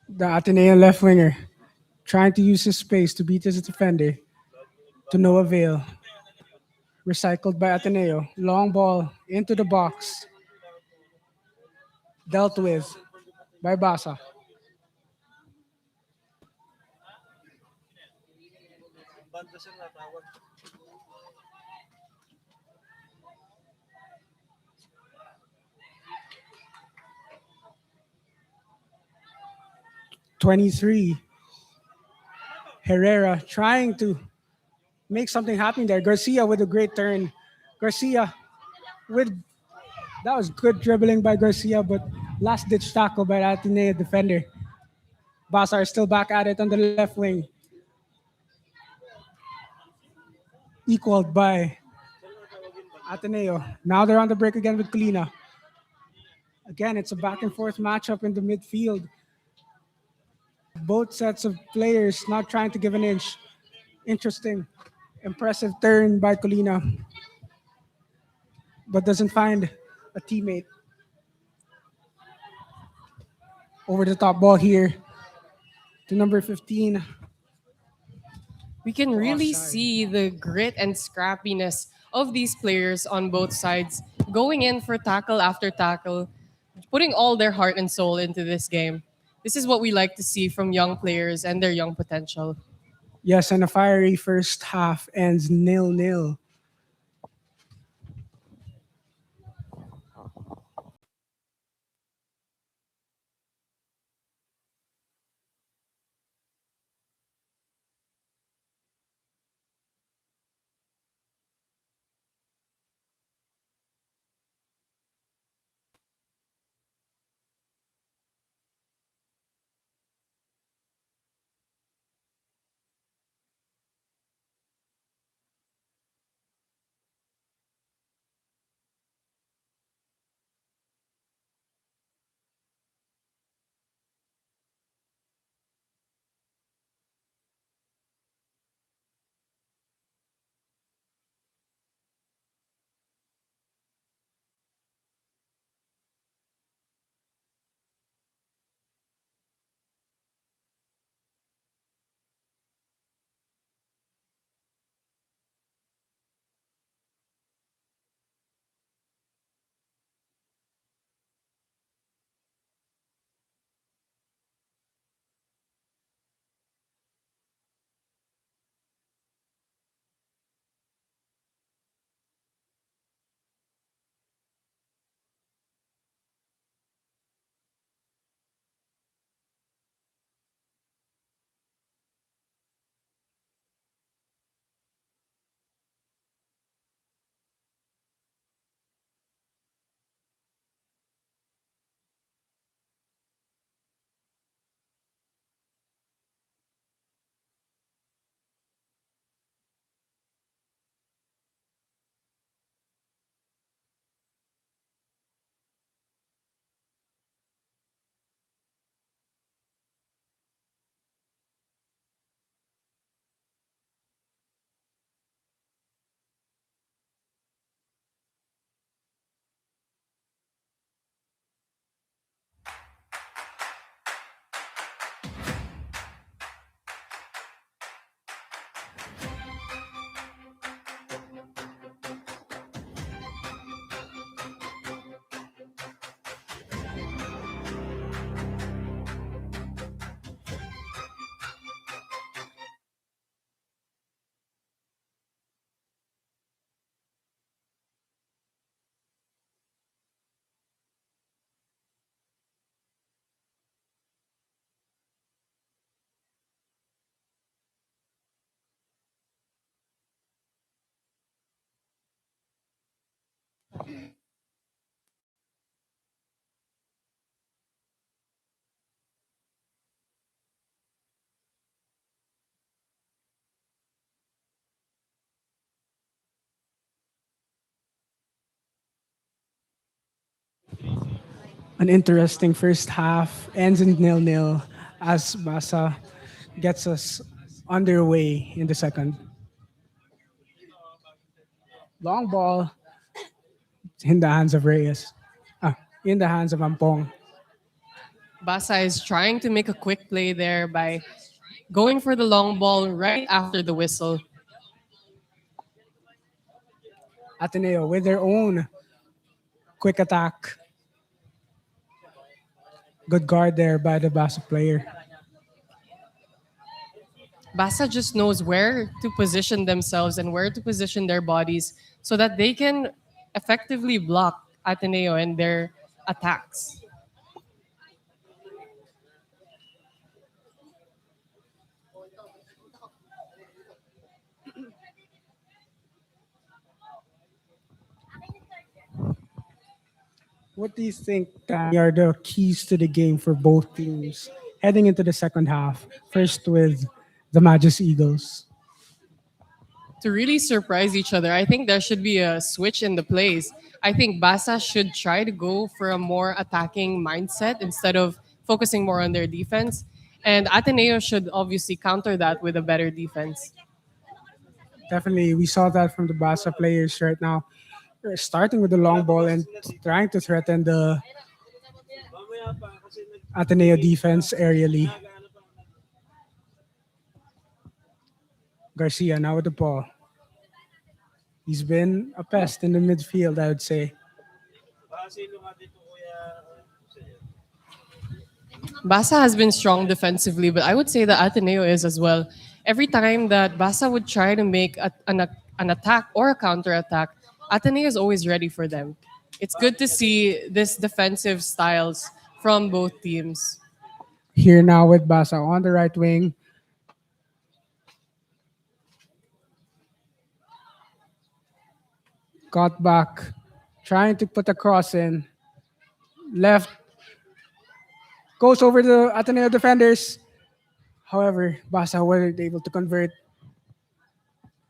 The Ateneo left winger trying to use his space to beat his defender to no avail. Recycled by Ateneo. Long ball into the box. Dealt with by Basa. 23. Herrera trying to make something happen there. Garcia with a great turn. Garcia with that was good dribbling by Garcia, but last ditch tackle by the Ateneo defender. Basa are still back at it on the left wing. Equaled by Ateneo. Now they're on the break again with Colina. Again, it's a back and forth matchup in the midfield. Both sets of players not trying to give an inch. Interesting, impressive turn by Colina, but doesn't find a teammate. Over the top ball here to number 15. We can really Offside. see the grit and scrappiness of these players on both sides, going in for tackle after tackle, putting all their heart and soul into this game. This is what we like to see from young players and their young potential. Yes, and a fiery first half ends 0-0. An interesting first half ends in 0-0 as Basa gets us underway in the second. Long ball in the hands of Reyes. in the hands of Ampong. Basa is trying to make a quick play there by going for the long ball right after the whistle. Ateneo with their own quick attack. Good guard there by the Basa player. Basa just knows where to position themselves and where to position their bodies so that they can effectively block Ateneo and their attacks. What do you think, Danny, are the keys to the game for both teams heading into the second half? First with the Magus Eagles. To really surprise each other, I think there should be a switch in the plays. I think Basa should try to go for a more attacking mindset instead of focusing more on their defense. And Ateneo should obviously counter that with a better defense. Definitely, we saw that from the Basa players right now. They're starting with the long ball and trying to threaten the Ateneo defense aerially. Garcia now with the ball. He's been a pest in the midfield, I would say. Basa has been strong defensively, but I would say that Ateneo is as well. Every time that Basa would try to make an attack or a counter attack, Ateneo is always ready for them. It's good to see this defensive styles from both teams. Here now with Basa on the right wing. Got back, trying to put a cross in. Left, goes over the Ateneo defenders. However, Basa weren't able to convert.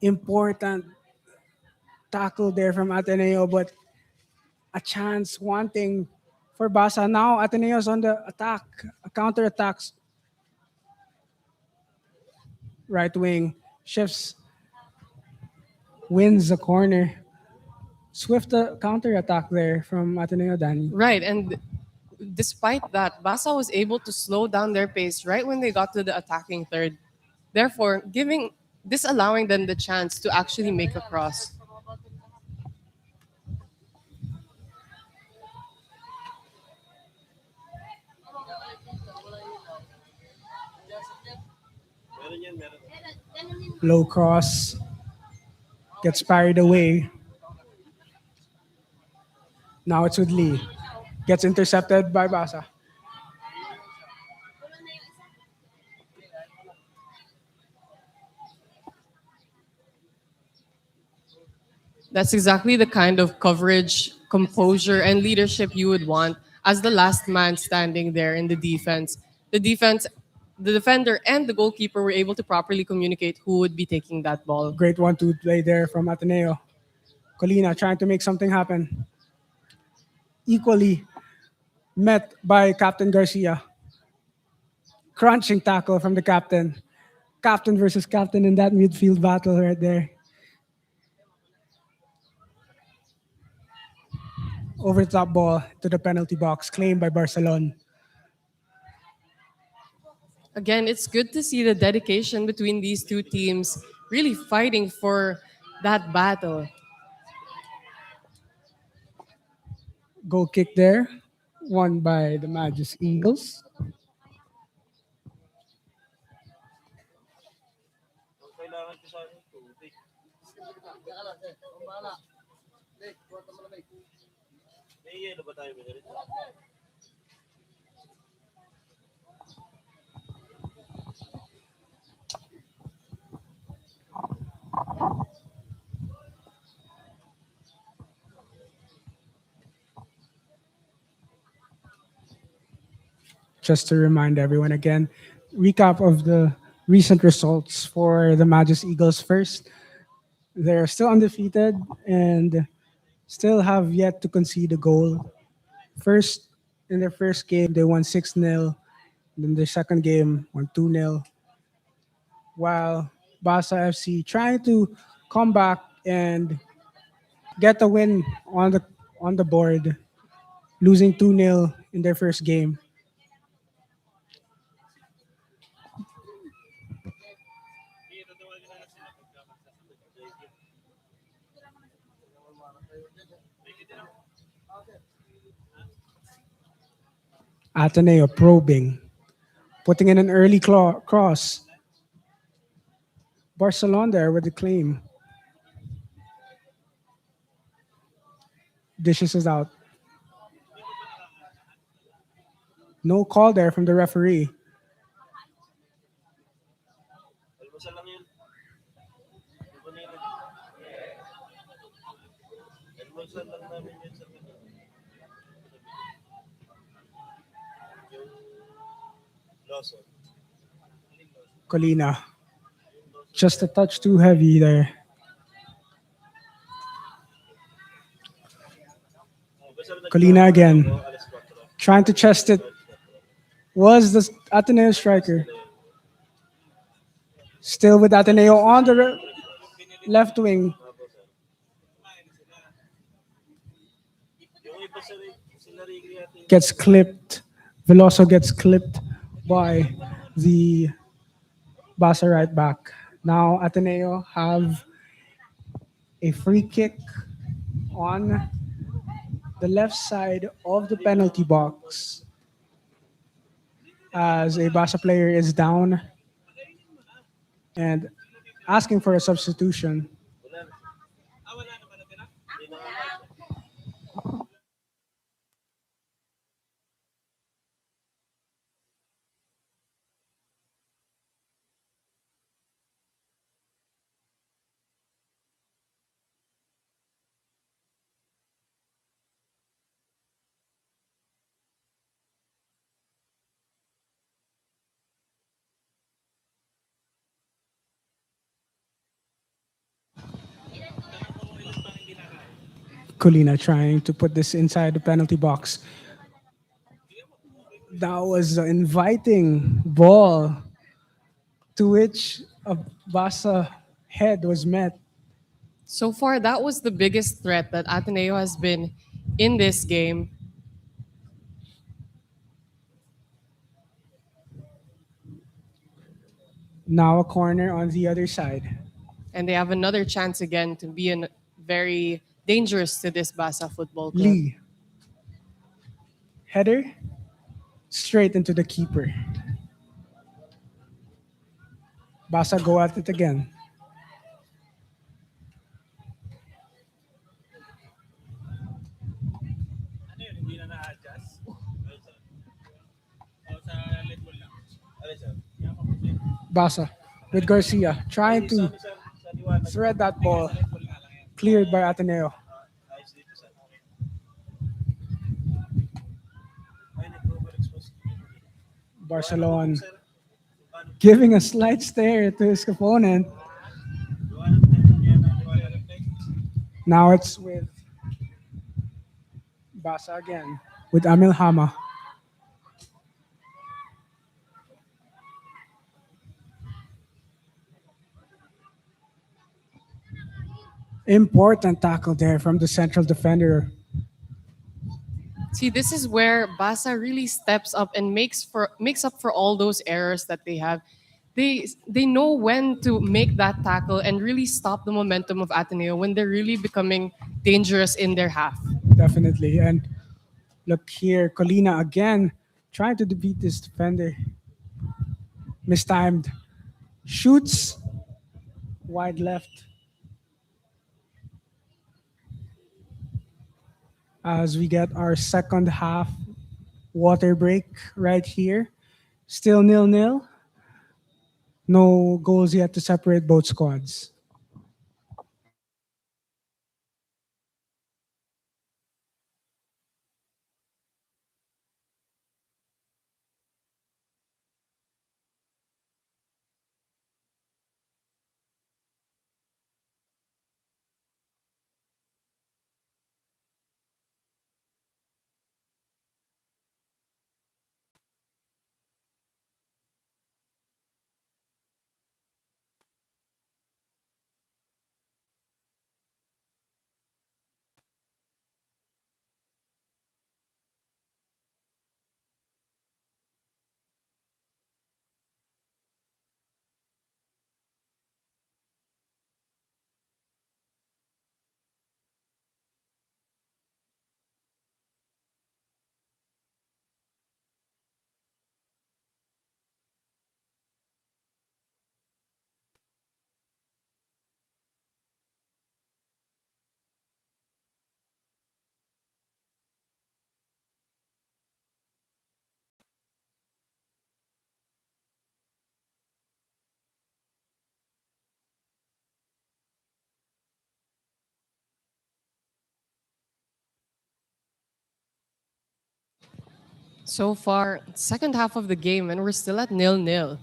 Important tackle there from Ateneo, but a chance wanting for Basa. Now Ateneo's on the attack, counter attacks. Right wing shifts, wins the corner. Swift counter attack there from Ateneo, Danny. Right, and despite that, Basa was able to slow down their pace right when they got to the attacking third. Therefore, giving this allowing them the chance to actually make a cross. Low cross, gets parried away. Now it's with Lee. Gets intercepted by Basa. That's exactly the kind of coverage, composure, and leadership you would want as the last man standing there in the defense. The defense, the defender, and the goalkeeper were able to properly communicate who would be taking that ball. Great 1-2 play there from Ateneo. Colina trying to make something happen. Equally met by Captain Garcia. Crunching tackle from the captain. Captain versus captain in that midfield battle right there. Over the top ball to the penalty box, claimed by Barcelona. Again, it's good to see the dedication between these two teams really fighting for that battle. Goal kick there, won by the Magus Eagles. Just to remind everyone again, recap of the recent results for the Magus Eagles first. They're still undefeated and still have yet to concede a goal. First, in their first game, they won 6-0. Then their second game, won 2-0. While Basa FC trying to come back and get a win on the board. losing 2-0 in their first game. Ateneo probing, putting in an early cross. Barcelona there with the claim. Dishes is out. No call there from the referee. Colina, just a touch too heavy there. Colina again, trying to chest it. Was the Ateneo striker. Still with Ateneo on the left wing. Gets clipped. Veloso gets clipped by the Basa right back. Now Ateneo have a free kick on the left side of the penalty box as a Basa player is down and asking for a substitution. Colina trying to put this inside the penalty box. That was an inviting ball to which a Basa head was met. So far, that was the biggest threat that Ateneo has been in this game. Now a corner on the other side. And they have another chance again to be very dangerous to this Basa Football Club. Lee. Header straight into the keeper. Basa go at it again. Basa with Garcia trying to thread that ball. Cleared by Ateneo. Barcelona giving a slight stare to his opponent. Now it's with Basa again with Amil Hama. Important tackle there from the central defender. See, this is where Basa really steps up and makes up for all those errors that they have. They know when to make that tackle and really stop the momentum of Ateneo when they're really becoming dangerous in their half. Definitely. And look here, Colina again trying to defeat this defender. Mistimed. Shoots wide left. As we get our second half water break right here. Still 0-0. No goals yet to separate both squads. So far, second half of the game, and we're still at 0-0.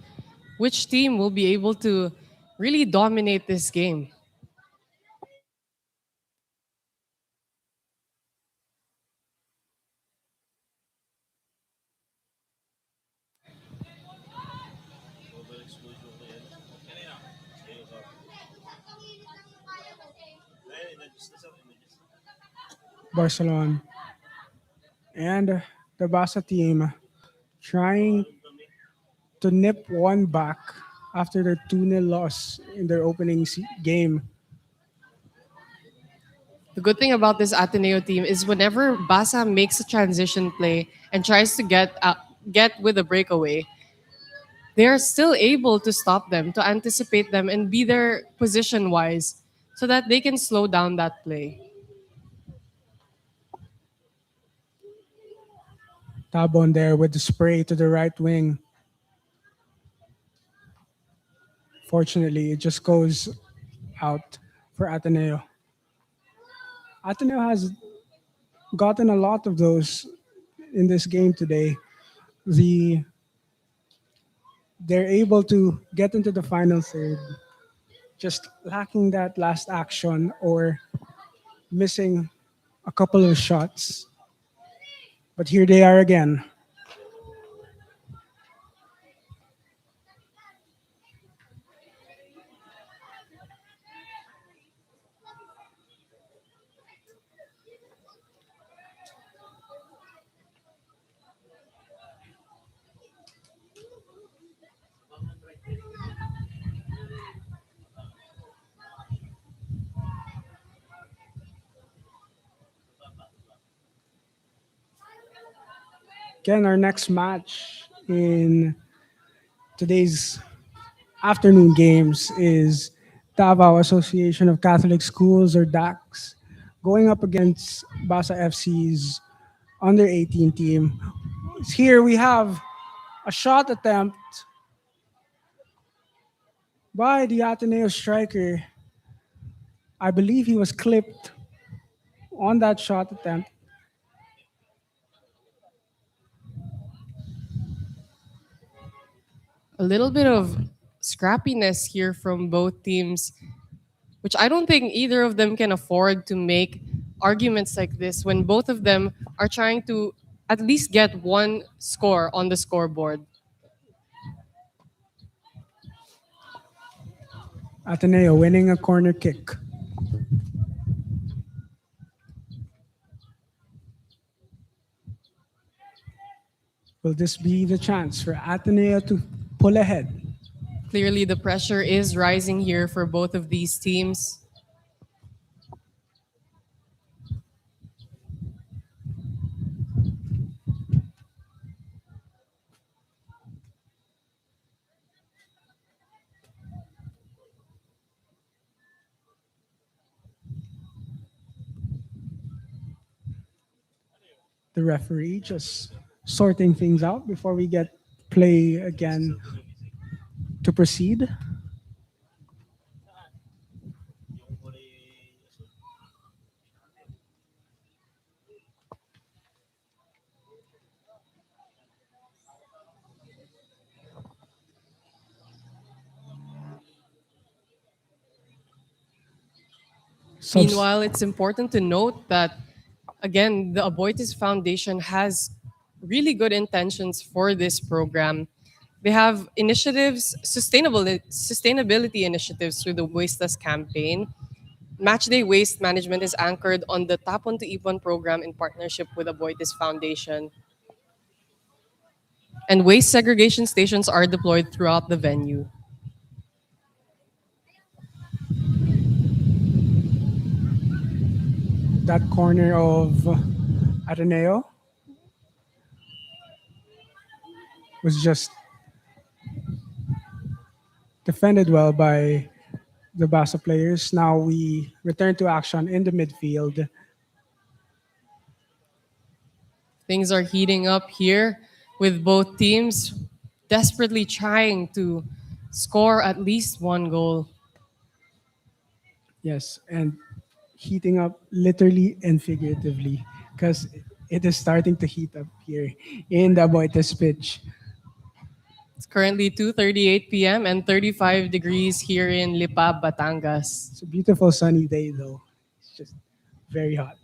Which team will be able to really dominate this game? Barcelona and the Basa team trying to nip one back after their 2-0 loss in their opening game. The good thing about this Ateneo team is whenever Basa makes a transition play and tries to get with a breakaway, they are still able to stop them, to anticipate them, and be there position wise so that they can slow down that play. Tabon there with the spray to the right wing. Fortunately, it just goes out for Ateneo. Ateneo has gotten a lot of those in this game today. The they're able to get into the final third, just lacking that last action or missing a couple of shots. But here they are again. Again, our next match in today's afternoon games is Davao Association of Catholic Schools, or DACS, going up against Basa FC's under 18 team. Here we have a shot attempt by the Ateneo striker. I believe he was clipped on that shot attempt. A little bit of scrappiness here from both teams, which I don't think either of them can afford to make arguments like this when both of them are trying to at least get one score on the scoreboard. Ateneo winning a corner kick. Will this be the chance for Ateneo to pull ahead? Clearly, the pressure is rising here for both of these teams. The referee just sorting things out before we get play again to proceed. Subs- Meanwhile, it's important to note that, again, the Aboitiz Foundation has really good intentions for this program. They have initiatives, sustainability initiatives through the Wasteless campaign. Matchday waste management is anchored on the Tapon to Ipon program in partnership with Aboitiz Foundation. And waste segregation stations are deployed throughout the venue. that corner of Ateneo was just defended well by the Basa players. Now we return to action in the midfield. Things are heating up here with both teams desperately trying to score at least one goal. Yes, and heating up literally and figuratively because It is starting to heat up here in the Aboitiz pitch. It's currently 2:38 p.m. and 35 degrees here in Lipa, Batangas. It's a beautiful sunny day though. It's just very hot.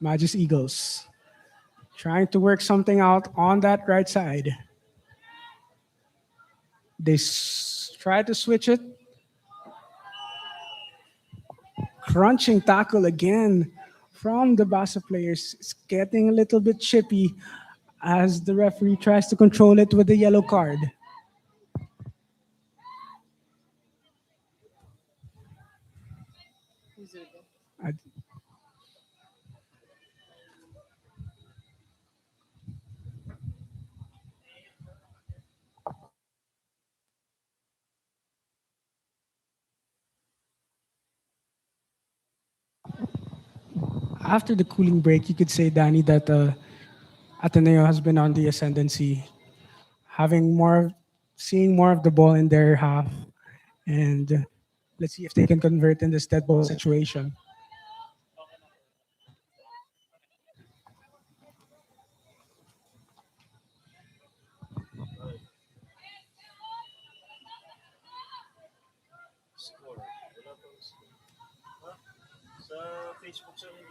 Magis Eagles trying to work something out on that right side. They try to switch it. Crunching tackle again from the Basa players. It's getting a little bit chippy as the referee tries to control it with the yellow card. Uh, After the cooling break, you could say, Danny, that Ateneo has been on the ascendancy, having more, seeing more of the ball in their half, and let's see if they can convert in this dead ball situation.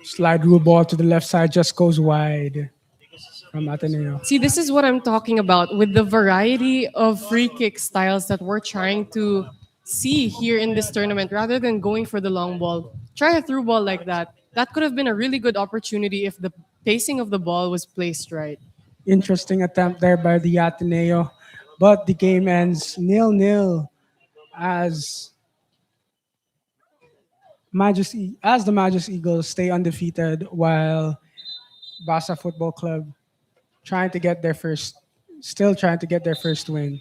Slide rule ball to the left side just goes wide from Ateneo. See, this is what I'm talking about with the variety of free kick styles that we're trying to see here in this tournament rather than going for the long ball. Try a through ball like that. That could have been a really good opportunity if the pacing of the ball was placed right. Interesting attempt there by the Ateneo, but the game ends 0-0 as the Magis Eagles stay undefeated while Basa Football Club trying to get their first, still trying to get their first win.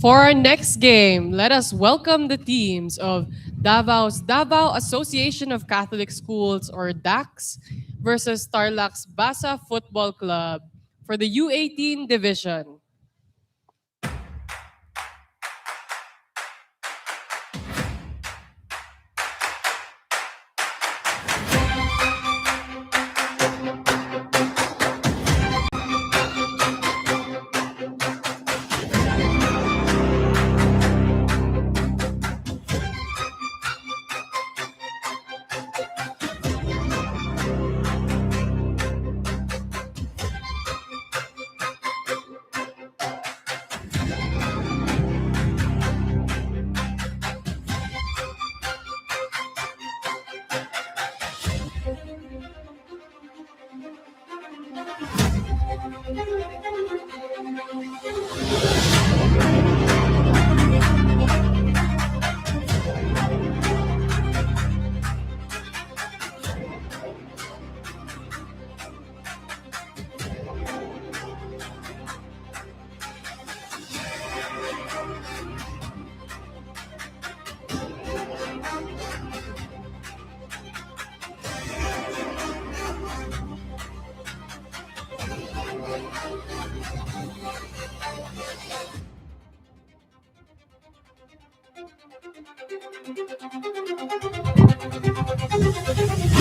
For our next game, let us welcome the teams of Davao's Davao Association of Catholic Schools, or DACS, versus Tarlac's Basa Football Club for the U18 division.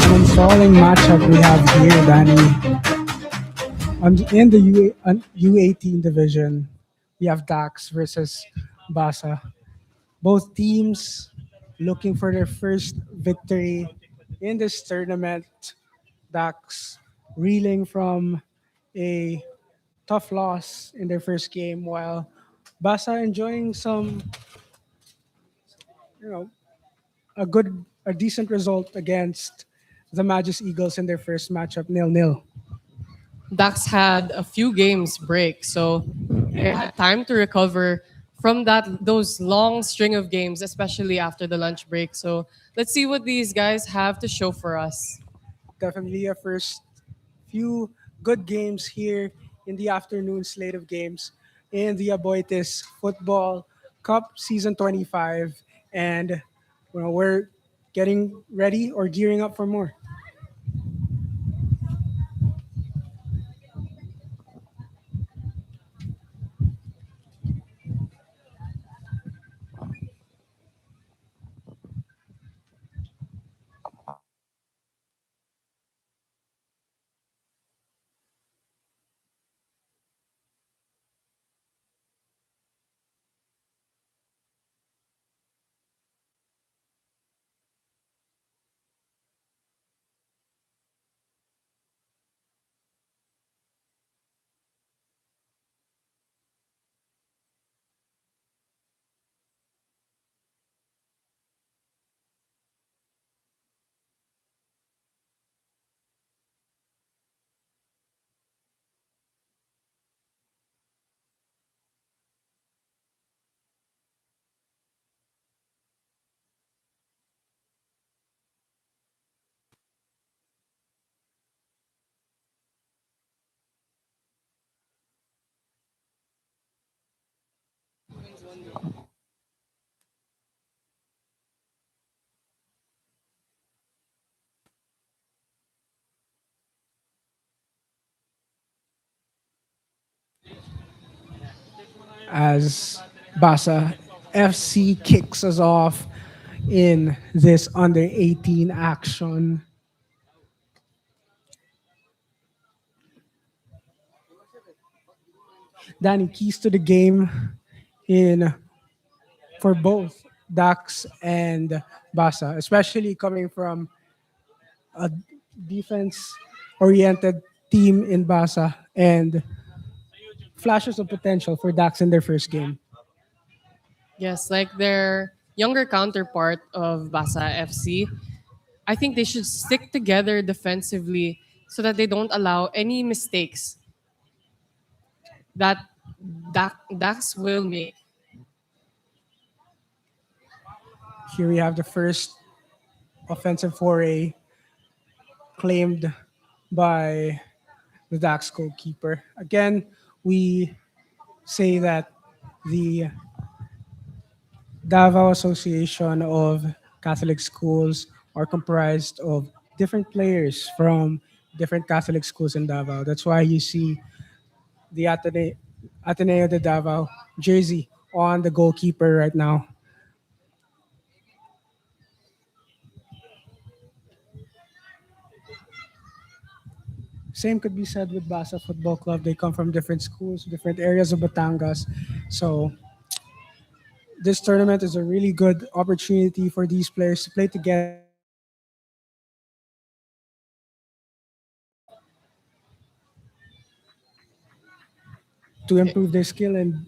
An enthralling matchup we have here, Danny. In the U18 division, we have Dax versus Basa. Both teams looking for their first victory in this tournament. Dax reeling from a tough loss in their first game, while Basa enjoying some, you know, a decent result against the Magis Eagles in their first matchup, 0-0. Dax had a few games break, so they had time to recover from those long string of games, especially after the lunch break. So let's see what these guys have to show for us. Definitely a first few good games here in the afternoon slate of games in the Aboitiz Football Cup Season 25. And we're getting ready or gearing up for more. As Basa FC kicks us off in this under 18 action. Danny, keys to the game in for both Dax and Basa, especially coming from a defense oriented team in Basa and flashes of potential for Dax in their first game. Yes, like their younger counterpart of Basa FC, I think they should stick together defensively so that they don't allow any mistakes that Dax will make. Here we have the first offensive foray claimed by the Dax goalkeeper. Again, we say that the Davao Association of Catholic Schools are comprised of different players from different Catholic schools in Davao. That's why you see the Ateneo de Davao jersey on the goalkeeper right now. Same could be said with Basa Football Club. They come from different schools, different areas of Batangas. So this tournament is a really good opportunity for these players to play together to improve their skill in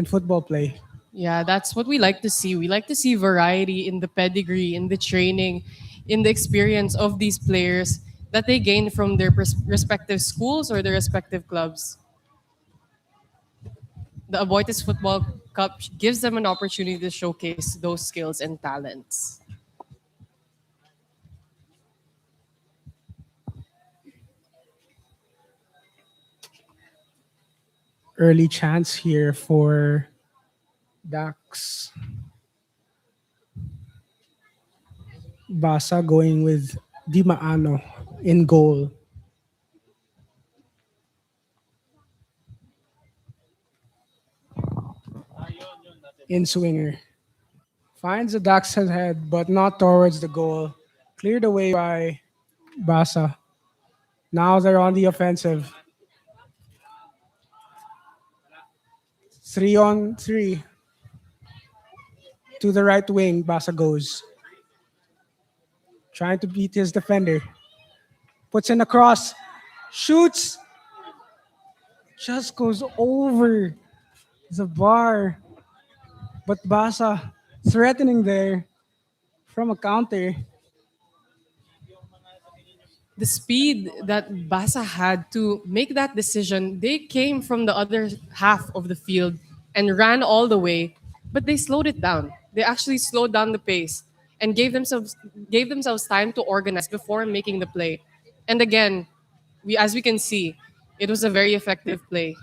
football play. Yeah, that's what we like to see. We like to see variety in the pedigree, in the training, in the experience of these players that they gain from their respective schools or their respective clubs. The Aboitiz Football Cup gives them an opportunity to showcase those skills and talents. Early chance here for Dax. Basa going with Di Maano in goal. In swinger. Finds the Dax head, but not towards the goal. Cleared away by Basa. Now they're on the offensive. 3-on-3 to the right wing. Basa goes. Trying to beat his defender. Puts in a cross. Shoots. Just goes over the bar. But Basa threatening there from a counter. The speed that Basa had to make that decision, they came from the other half of the field and ran all the way, but they slowed it down. They actually slowed down the pace and gave themselves time to organize before making the play. And again, as we can see, it was a very effective play.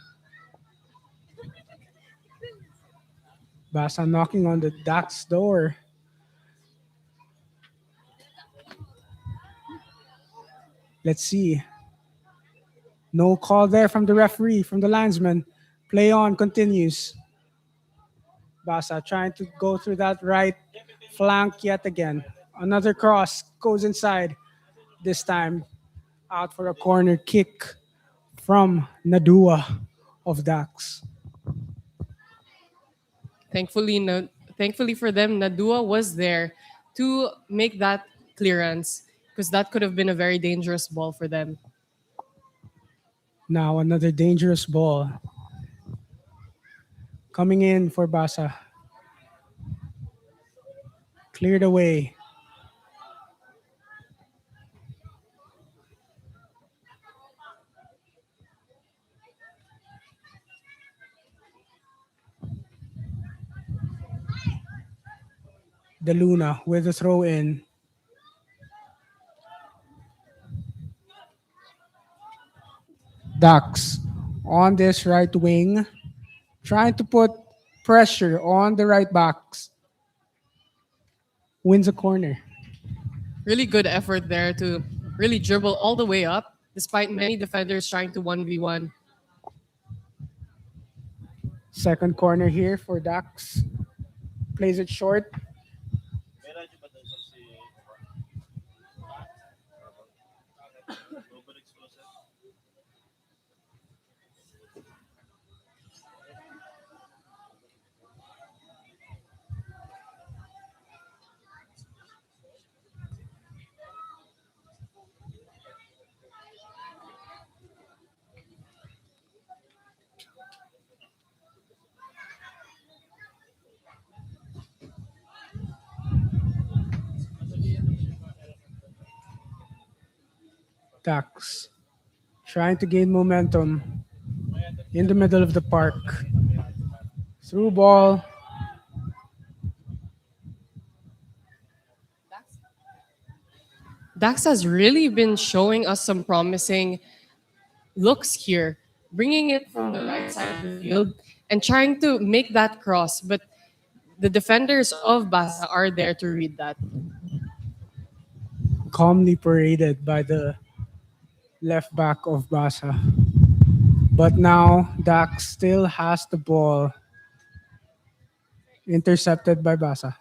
Basa knocking on the Dax door. Let's see. No call there from the referee, from the linesman. Play on continues. Basa trying to go through that right flank yet again. Another cross goes inside. This time out for a corner kick from Nadua of Dax. Thankfully, no, thankfully for them, Nadua was there to make that clearance because that could have been a very dangerous ball for them. Now another dangerous ball coming in for Basa. Cleared away. De Luna with a throw in. Dax on this right wing, trying to put pressure on the right backs. Wins a corner. Really good effort there to really dribble all the way up, despite many defenders trying to 1v1. Second corner here for Dax. Plays it short. Dax trying to gain momentum in the middle of the park. Through ball. Dax has really been showing us some promising looks here, bringing it from the right side of the field and trying to make that cross. But The defenders of Basa are there to read that. Calmly paraded by the left back of Basa. But now Dax still has the ball, intercepted by Basa.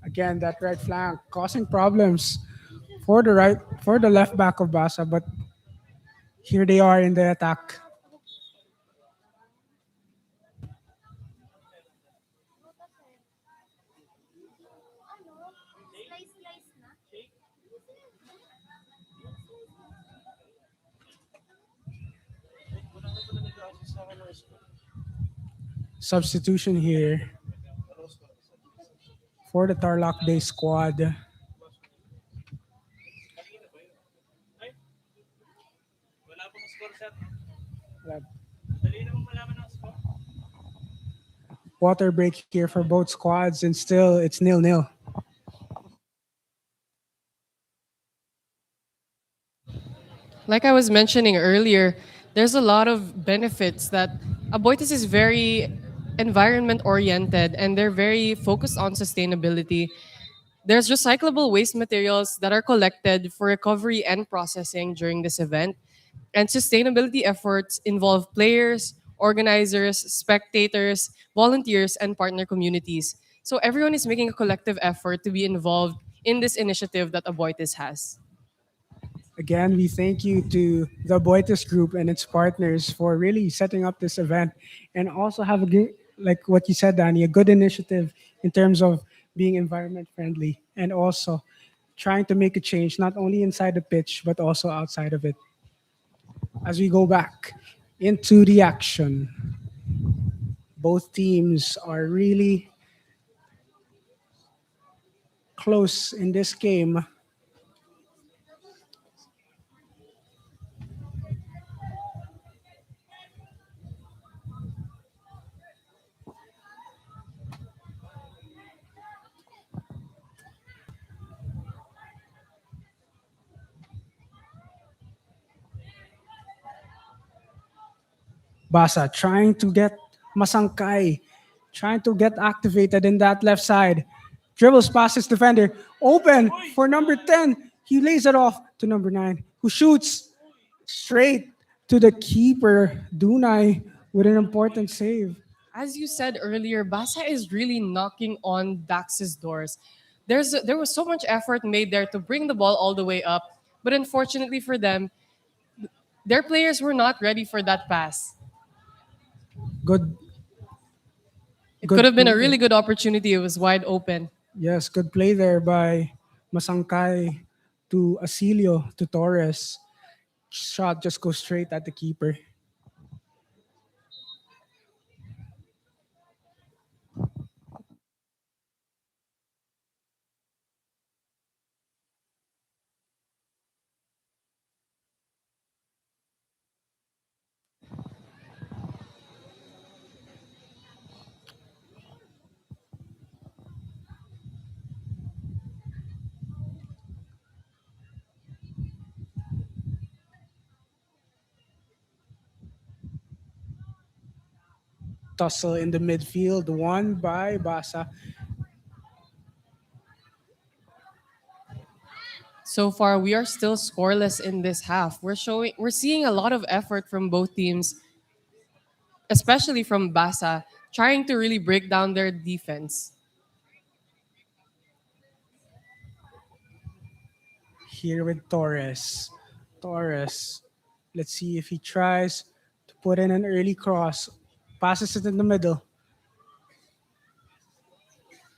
Again, that right flank causing problems for the left back of Basa, but here they are in the attack. Substitution here for the Tarlac Day squad. Water break here for both squads, and still it's 0-0. Like I was mentioning earlier, there's a lot of benefits that Aboitiz is very environment oriented and they're very focused on sustainability. There's recyclable waste materials that are collected for recovery and processing during this event. And sustainability efforts involve players, organizers, spectators, volunteers, and partner communities. So everyone is making a collective effort to be involved in this initiative that Aboitiz has. Again, we thank you to the Aboitiz Group and its partners for really setting up this event and also have a good, like what you said, Danny, a good initiative in terms of being environment friendly and also trying to make a change not only inside the pitch but also outside of it. As we go back into the action, both teams are really close in this game. Basa trying to get Masangkay, trying to get activated in that left side. Dribbles past his defender. Open for number 10. He lays it off to number 9, who shoots straight to the keeper, Dunay, with an important save. As you said earlier, Basa is really knocking on Dax's doors. There was so much effort made there to bring the ball all the way up, but unfortunately for them, their players were not ready for that pass. Good, It could good have been a play. really good opportunity. It was wide open. Yes, good play there by Masangkay to Asilio to Torres. Shot just goes straight at the keeper. Tussle in the midfield, won by Basa. So far, we are still scoreless in this half. We're seeing a lot of effort from both teams, especially from Basa, trying to really break down their defense. Here with Torres. Torres, let's see if he tries to put in an early cross. Passes it in the middle.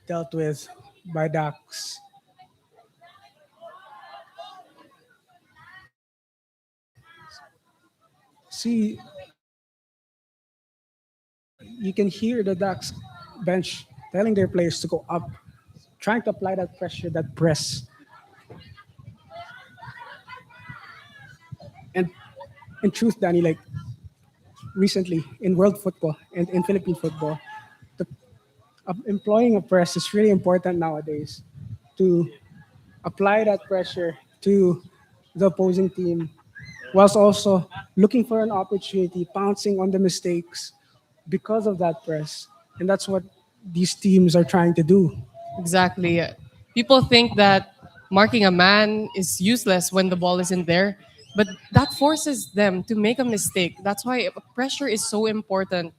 Dealt with by Dax. See, you can hear the Dax bench telling their players to go up, trying to apply that pressure, that press. And in truth, Danny, like recently in world football and in Philippine football, the, employing a press is really important nowadays to apply that pressure to the opposing team whilst also looking for an opportunity, pouncing on the mistakes because of that press. And that's what these teams are trying to do. Exactly. People think that marking a man is useless when the ball isn't there, but that forces them to make a mistake. That's why pressure is so important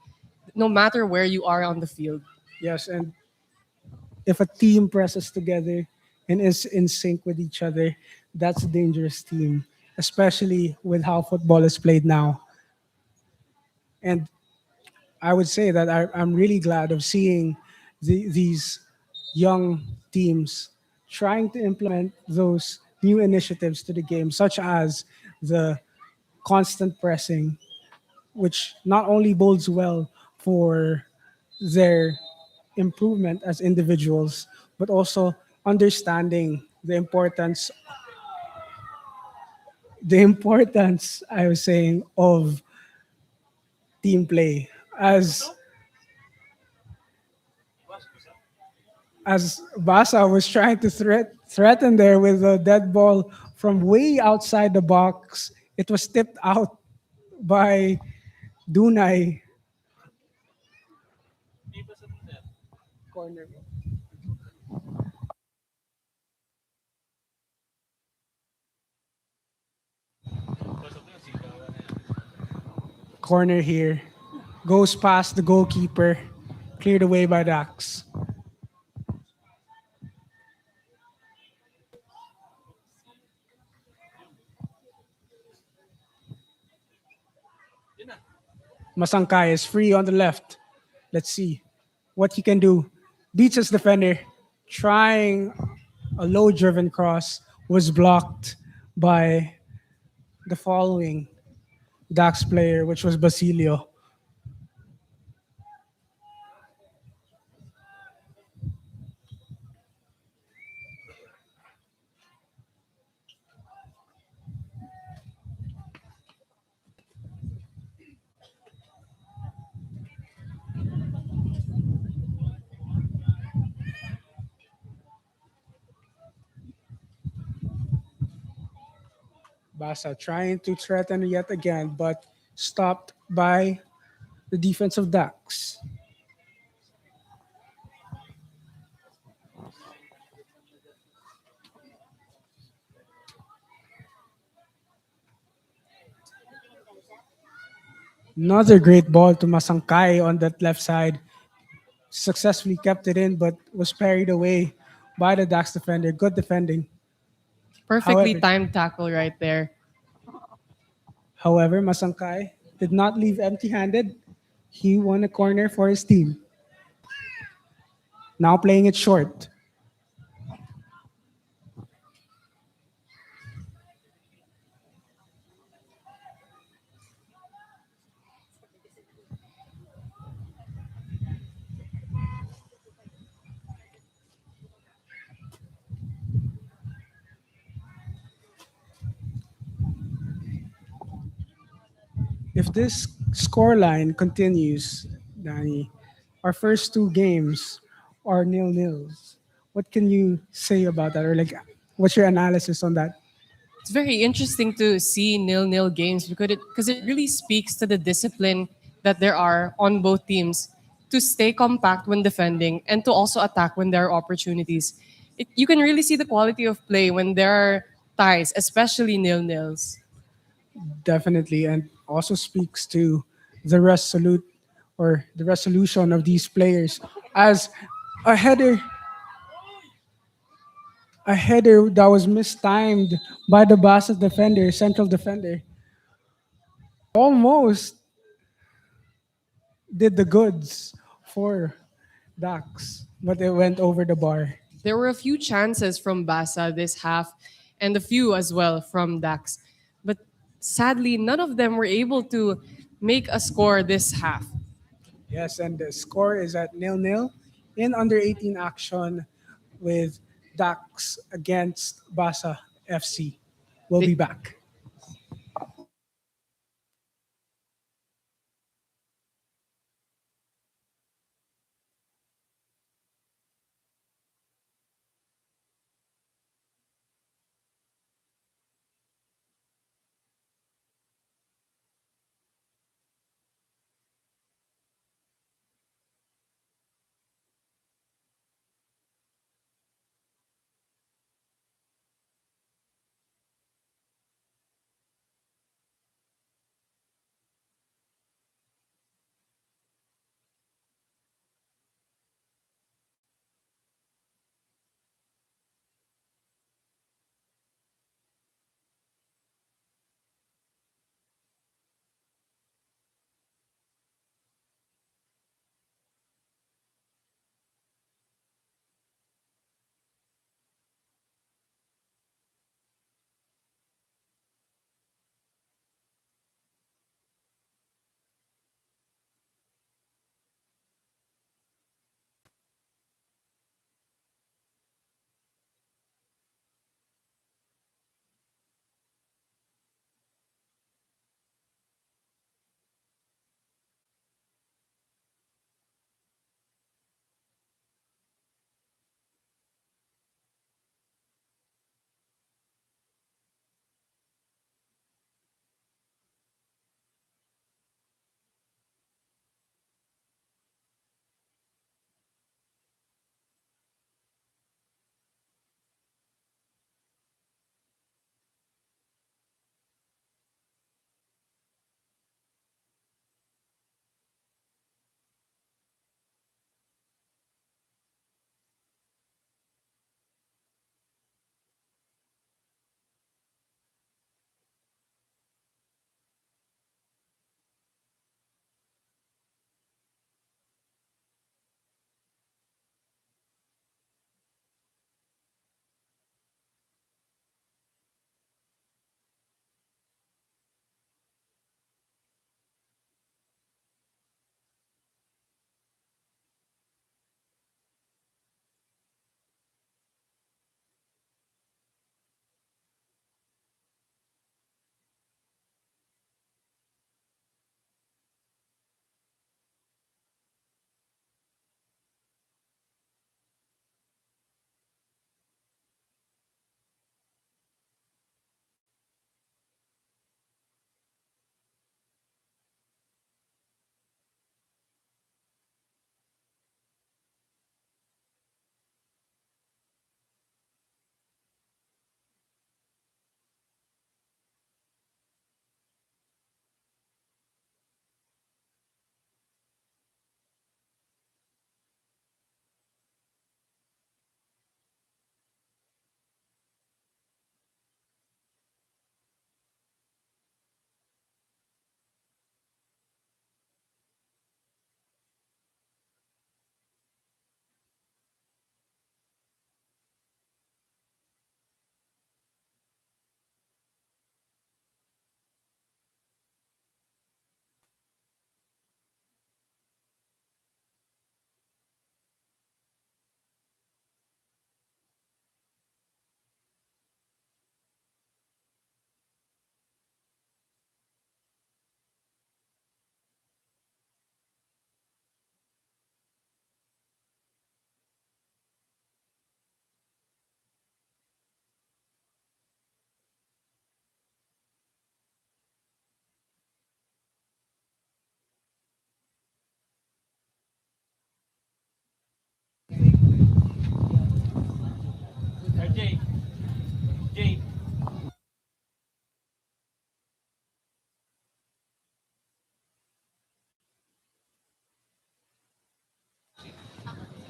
no matter where you are on the field. Yes, and if a team presses together and is in sync with each other, that's a dangerous team, especially with how football is played now. And I would say that I'm really glad of seeing these young teams trying to implement those new initiatives to the game, such as the constant pressing, which not only bodes well for their improvement as individuals, but also understanding the importance I was saying of team play. As Basa was trying to threaten there with a dead ball from way outside the box, it was tipped out by Dunay. Corner. Corner here. Goes past the goalkeeper. Cleared away by Dax. Masangkay is free on the left. Let's see what he can do. Beats his defender. Trying a low driven cross. Was blocked by the following Dax player, which was Basilio. Basa trying to threaten yet again, but stopped by the defensive Dax. Another great ball to Masangkay on that left side. Successfully kept it in, but was parried away by the Dax defender. Good defending. Perfectly However, timed tackle right there. however, Masangkay did not leave empty-handed. He won a corner for his team. Now playing it short. If this scoreline continues, Danny, our first two games are nil-nils. What can you say about that? Or like, what's your analysis on that? It's very interesting to see nil-nil games because it really speaks to the discipline that there are on both teams to stay compact when defending and to also attack when there are opportunities. You can really see the quality of play when there are ties, especially nil-nils. Definitely, and also speaks to the resolute or the resolution of these players as a header a header that was mistimed by the Basa defender, central defender, almost did the goods for Dax, but it went over the bar. There were a few chances from Basa this half and a few as well from Dax. But sadly, none of them were able to make a score this half. Yes, and the score is at nil-nil in under 18 action with Dax against Basa FC. We'll be They, back.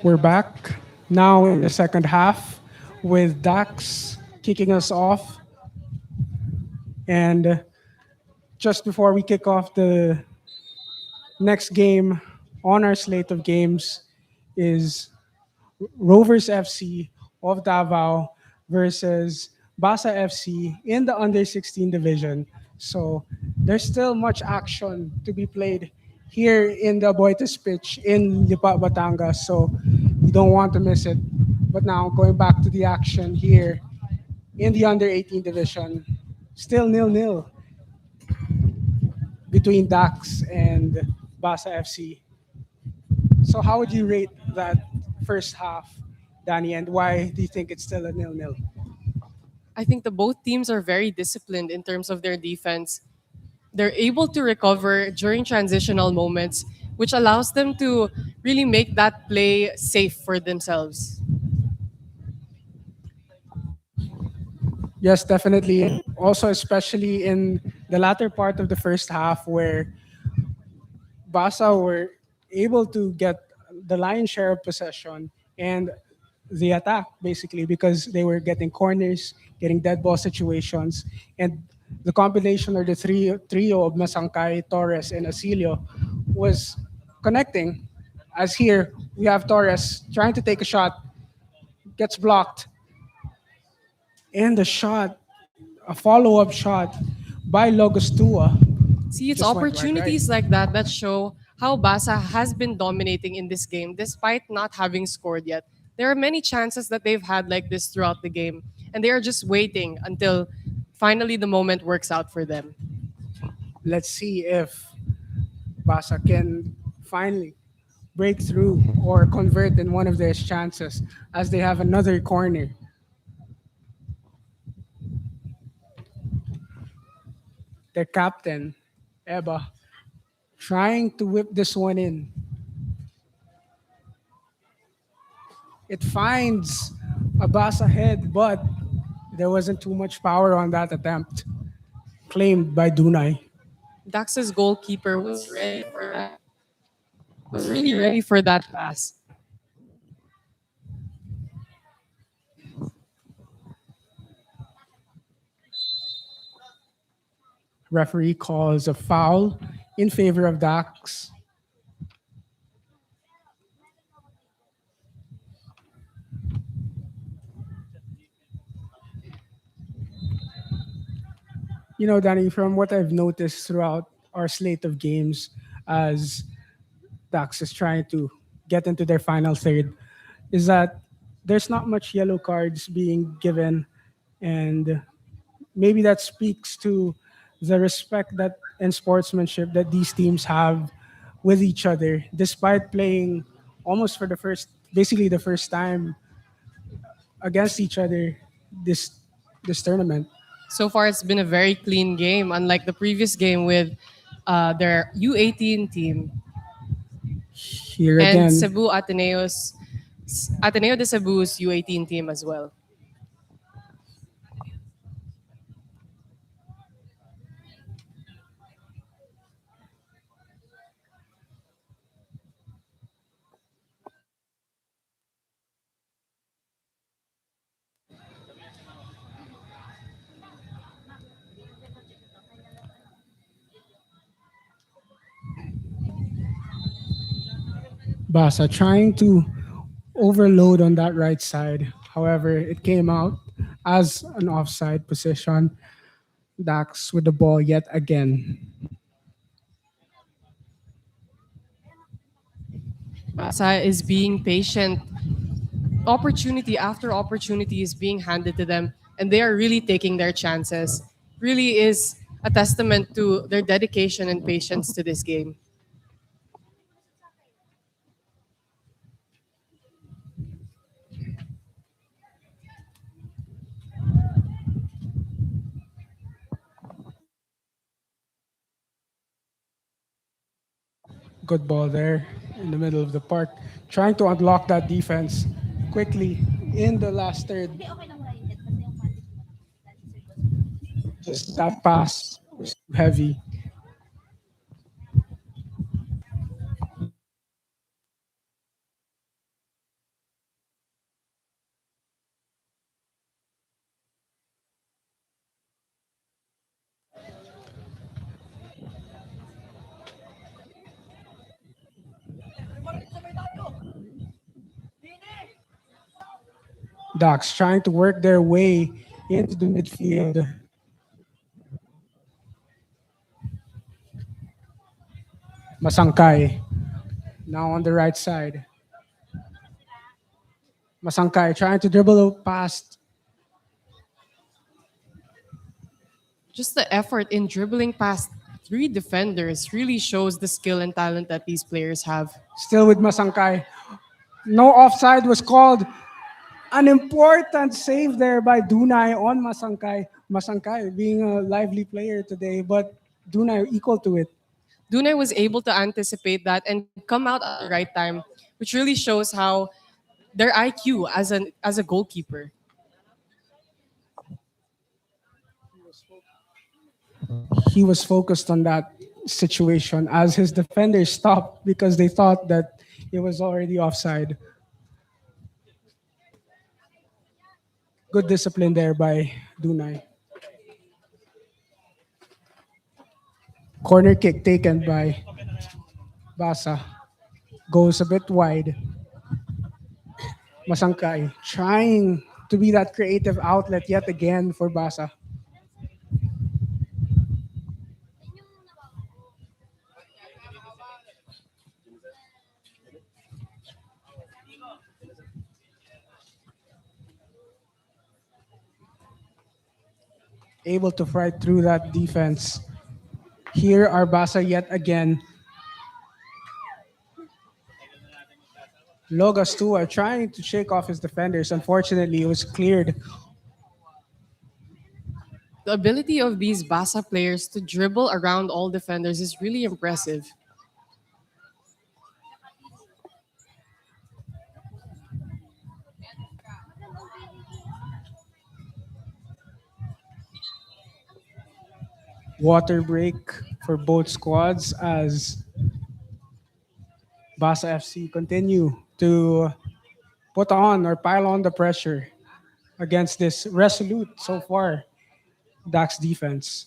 We're back now in the second half with Dax kicking us off. And just before we kick off, the next game on our slate of games is Rovers FC of Davao versus Basa FC in the under 16 division. So there's still much action to be played here in the Aboitiz pitch in Lipa, Batangas. So you don't want to miss it. But now going back to the action here in the under 18 division, still nil-nil between Dax and Basa FC. So how would you rate that first half, Danny, and why do you think it's still a nil-nil? I think the both teams are very disciplined in terms of their defense. They're able to recover during transitional moments, which allows them to really make that play safe for themselves. Yes, definitely. Also, especially in the latter part of the first half where Basa were able to get the lion's share of possession and the attack basically because they were getting corners, getting dead ball situations, and the combination or the trio of Masangkay, Torres, and Asilio was connecting. As here we have Torres trying to take a shot, gets blocked, and the shot, a follow-up shot by Logostua, See, it's just went right. opportunities like that that show how Basa has been dominating in this game despite not having scored yet. There are many chances that they've had like this throughout the game, and they are just waiting until finally the moment works out for them. Let's see if Basa can finally break through or convert in one of their chances as they have another corner. Their captain, Eba, trying to whip this one in. It finds a Basa head, but there wasn't too much power on that attempt. Claimed by Dunay. Dax's goalkeeper was really ready for that pass. Referee calls a foul in favor of Dax. You know, Danny, from what I've noticed throughout our slate of games, as Dax is trying to get into their final third, is that there's not much yellow cards being given, and maybe that speaks to the respect that and sportsmanship that these teams have with each other, despite playing almost for the first, basically the first time against each other this this tournament. So far, it's been a very clean game, unlike the previous game with their U18 team Here and again, Ateneo de Cebu's U18 team as well. Basa trying to overload on that right side. However, it came out as an offside position. Dax with the ball yet again. Basa is being patient. Opportunity after opportunity is being handed to them, and they are really taking their chances. Really is a testament to their dedication and patience to this game. Good ball there in the middle of the park. Trying to unlock that defense quickly in the last third. Just that pass was too heavy. Ducks trying to work their way into the midfield. Masangkay now on the right side. Masangkay trying to dribble past. Just the effort in dribbling past three defenders really shows the skill and talent that these players have. Still with Masangkay. No offside was called. An important save there by Dunay on Masangkay. Masangkay being a lively player today, but Dunay equal to it. Dunay was able to anticipate that and come out at the right time, which really shows how their IQ as a goalkeeper. He was focused on that situation as his defenders stopped because they thought that it was already offside. Good discipline there by Dunay. Corner kick taken by Basa. Goes a bit wide. Masangkay trying to be that creative outlet yet again for Basa. Able to fight through that defense. Here are Basa yet again. Logas too are trying to shake off his defenders. Unfortunately, it was cleared. The ability of these Basa players to dribble around all defenders is really impressive. Water break for both squads as Basa FC continue to put on or pile on the pressure against this resolute so far Dax defense.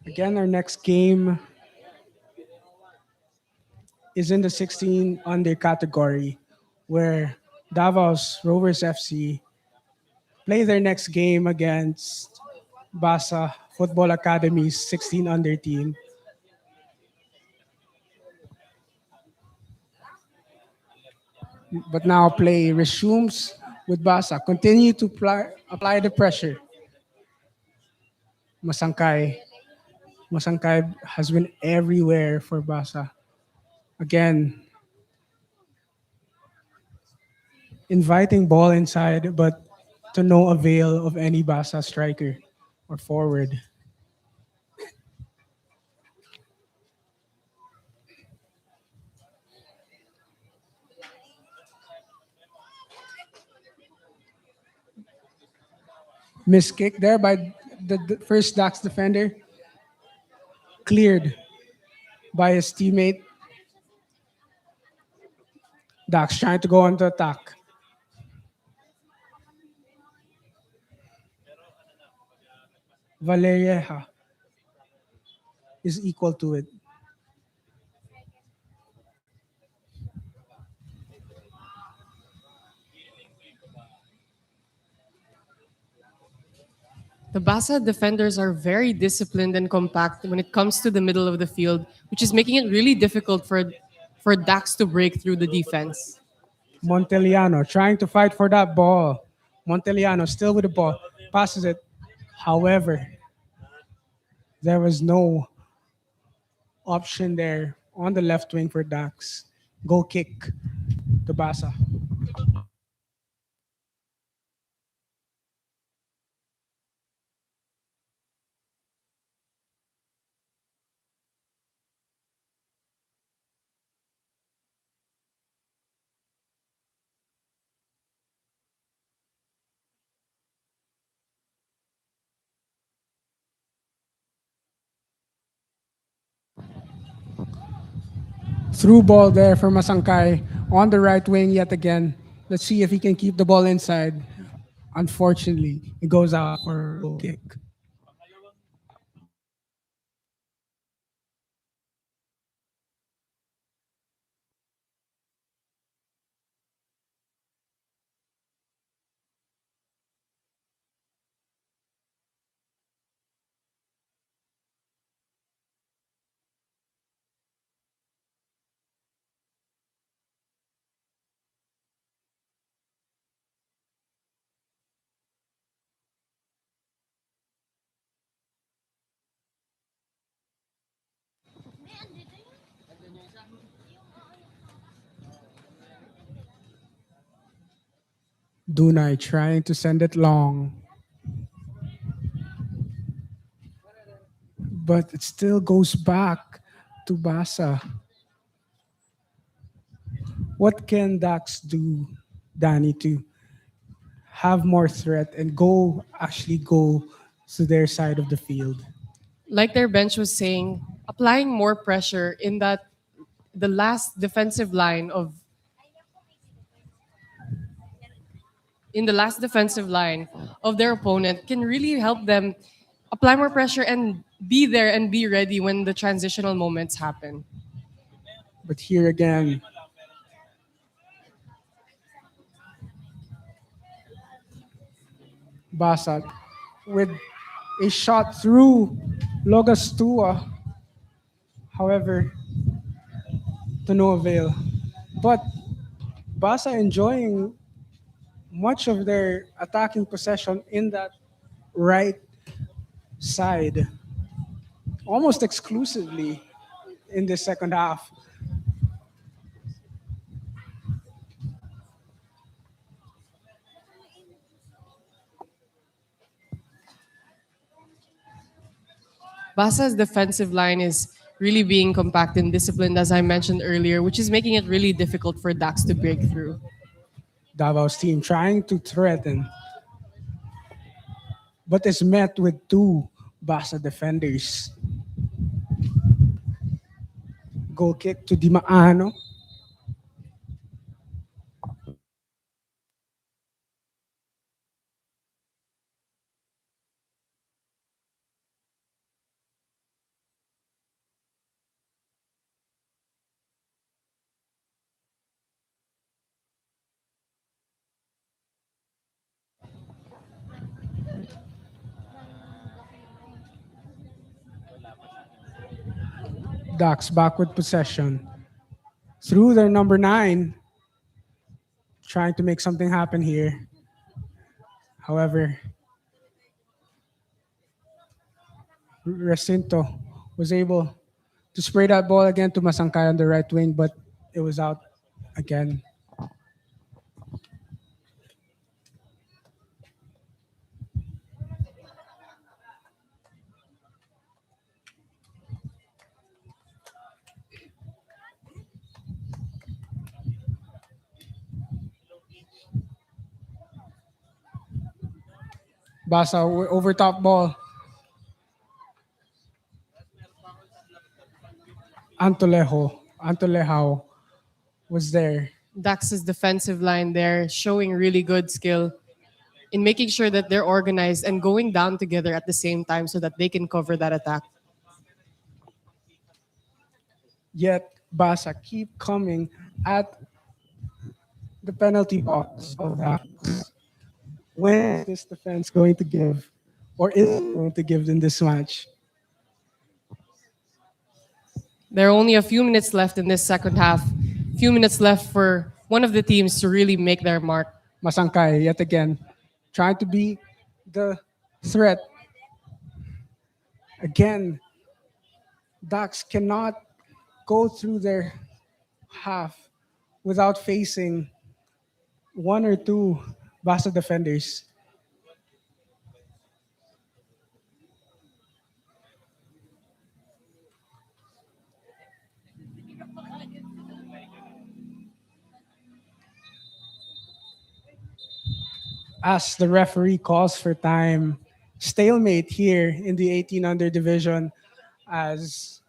Again, our next game is in the 16 under category where Davao's Rovers FC play their next game against Basa Football Academy's 16 under team. But now play resumes with Basa. Continue to apply the pressure. Masangkay. Masangkay has been everywhere for Basa. Again, inviting ball inside, but to no avail of any Basa striker or forward. Miss kick there by the first Dax defender. Cleared by his teammate. Dax trying to go on the attack. Valeria is equal to it. The Basa defenders are very disciplined and compact when it comes to the middle of the field, which is making it really difficult for Dax to break through the defense. Monteliano trying to fight for that ball. Monteliano still with the ball, passes it. However, there was no option there on the left wing for Dax. Goal kick to Basa. Through ball there for Masangkay on the right wing yet again. Let's see if he can keep the ball inside. Unfortunately, it goes out for a goal kick. Dunay trying to send it long, but it still goes back to Basa. What can Dax do, Danny, to have more threat and go to their side of the field? Like their bench was saying, applying more pressure in that the last defensive line of in the last defensive line of their opponent can really help them apply more pressure and be there and be ready when the transitional moments happen. But here again, Basa with a shot through Logastua. However, to no avail. But Basa enjoying much of their attacking possession in that right side, almost exclusively in the second half. Basa's defensive line is really being compact and disciplined, as I mentioned earlier, which is making it really difficult for Dax to break through. Davao's team trying to threaten, but is met with two Basa defenders. Goal kick to Dimaano. Ducks back with possession. Through their number 9, trying to make something happen here. However, Recinto was able to spray that ball again to Masangkay on the right wing, but it was out again. Basa over top ball. Antolejao was there. Dax's defensive line there showing really good skill in making sure that they're organized and going down together at the same time so that they can cover that attack. Yet Basa keep coming at the penalty box of that. When is this defense going to give? or is going to give in this match. There are only a few minutes left in this second half. Few minutes left for one of the teams to really make their mark. Masangkay yet again, trying to be the threat. Again, Ducks cannot go through their half without facing one or two Basa defenders. As the referee calls for time, stalemate here in the 18 under division as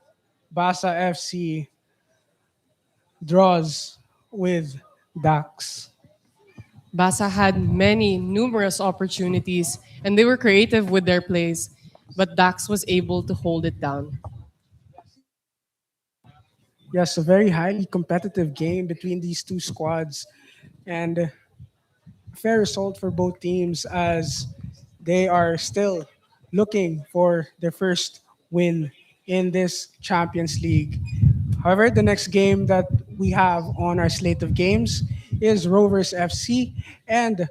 Basa FC draws with Dax. Basa had numerous opportunities, and they were creative with their plays, but Dax was able to hold it down. Yes, a very highly competitive game between these two squads, and a fair result for both teams as they are still looking for their first win in this Champions League. However, the next game that we have on our slate of games is Rovers FC and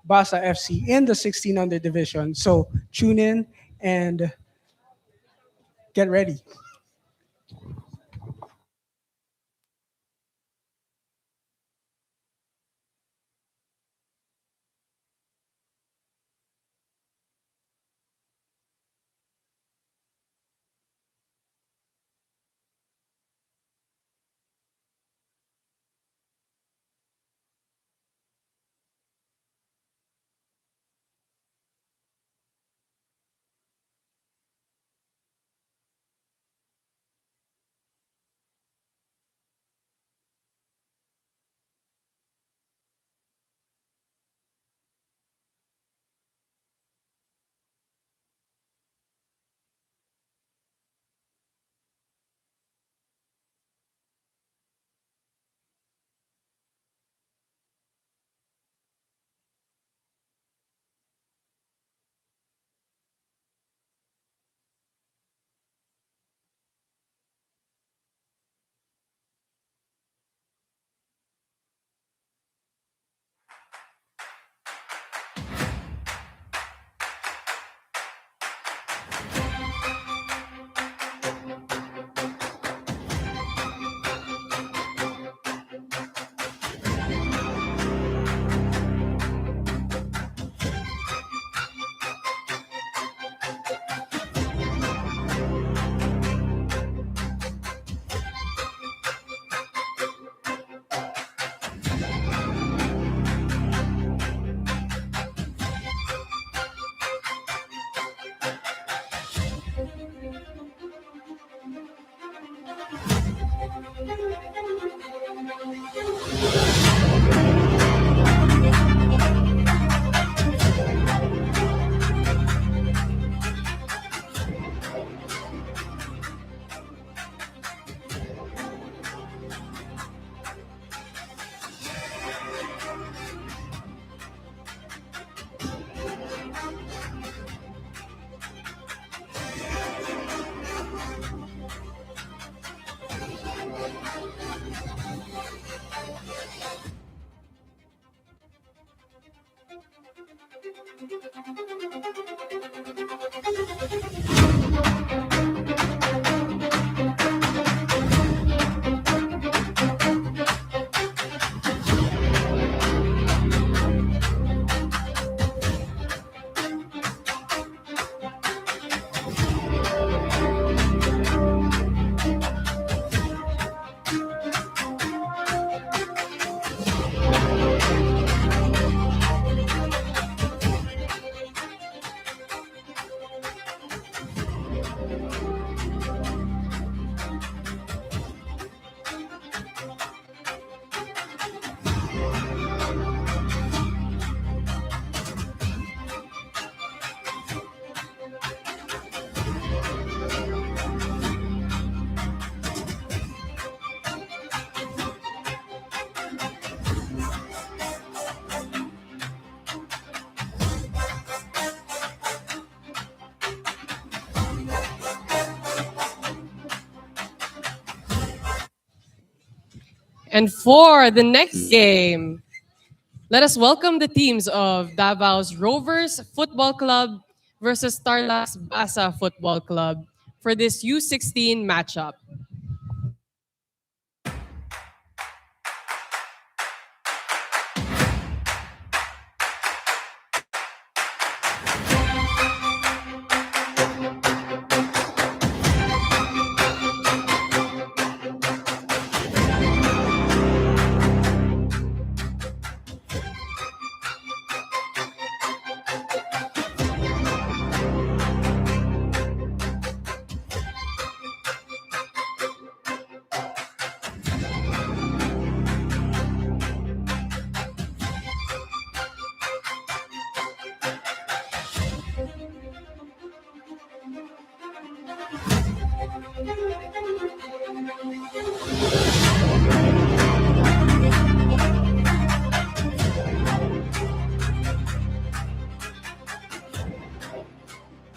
Basa FC in the 16 under division. So tune in and get ready. And for the next game, let us welcome the teams of Davao's Rovers Football Club versus Tarlac's Basa Football Club for this U16 matchup.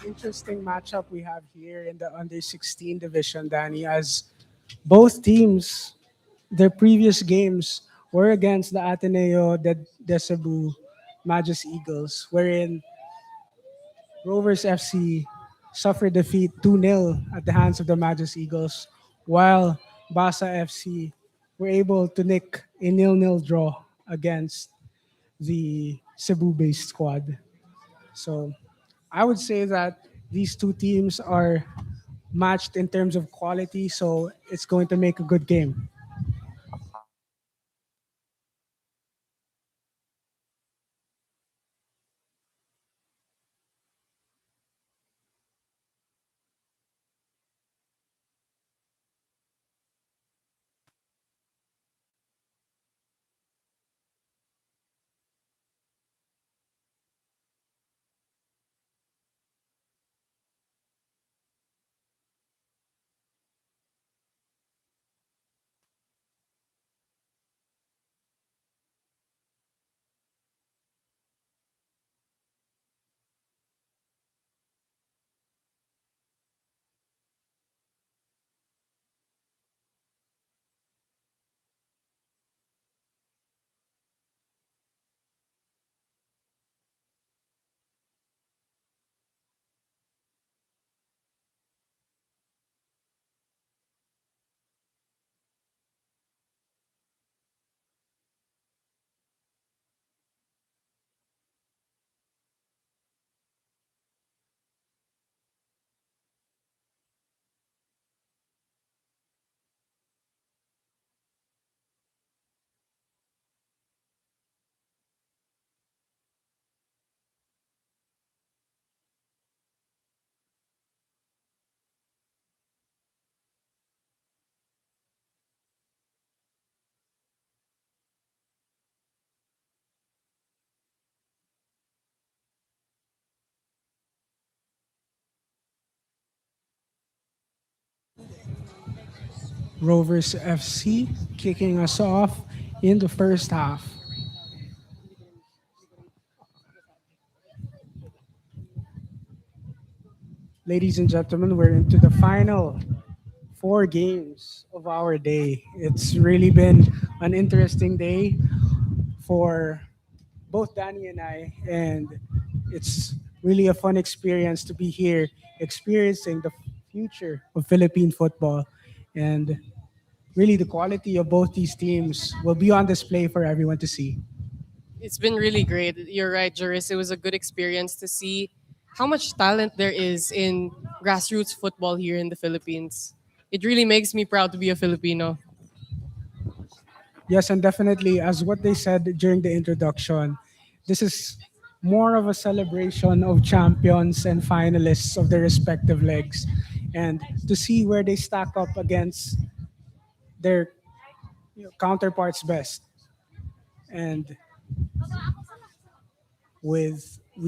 Interesting matchup we have here in the under 16 division, Danny, as both teams, their previous games were against the Ateneo de Cebu Magus Eagles, wherein Rovers FC suffered defeat 2-0 at the hands of the Magus Eagles, while Basa FC were able to nick a 0-0 draw against the Cebu-based squad. So I would say that these two teams are matched in terms of quality, so it's going to make a good game. Rovers FC kicking us off in the first half. Ladies and gentlemen, we're into the final four games of our day. It's really been an interesting day for both Danny and I, and it's really a fun experience to be here experiencing the future of Philippine football. And really, the quality of both these teams will be on display for everyone to see. It's been really great. You're right, Juris. It was a good experience to see how much talent there is in grassroots football here in the Philippines. It really makes me proud to be a Filipino. Yes, and definitely, as what they said during the introduction, this is more of a celebration of champions and finalists of their respective legs. And to see where they stack up against their counterparts best. And we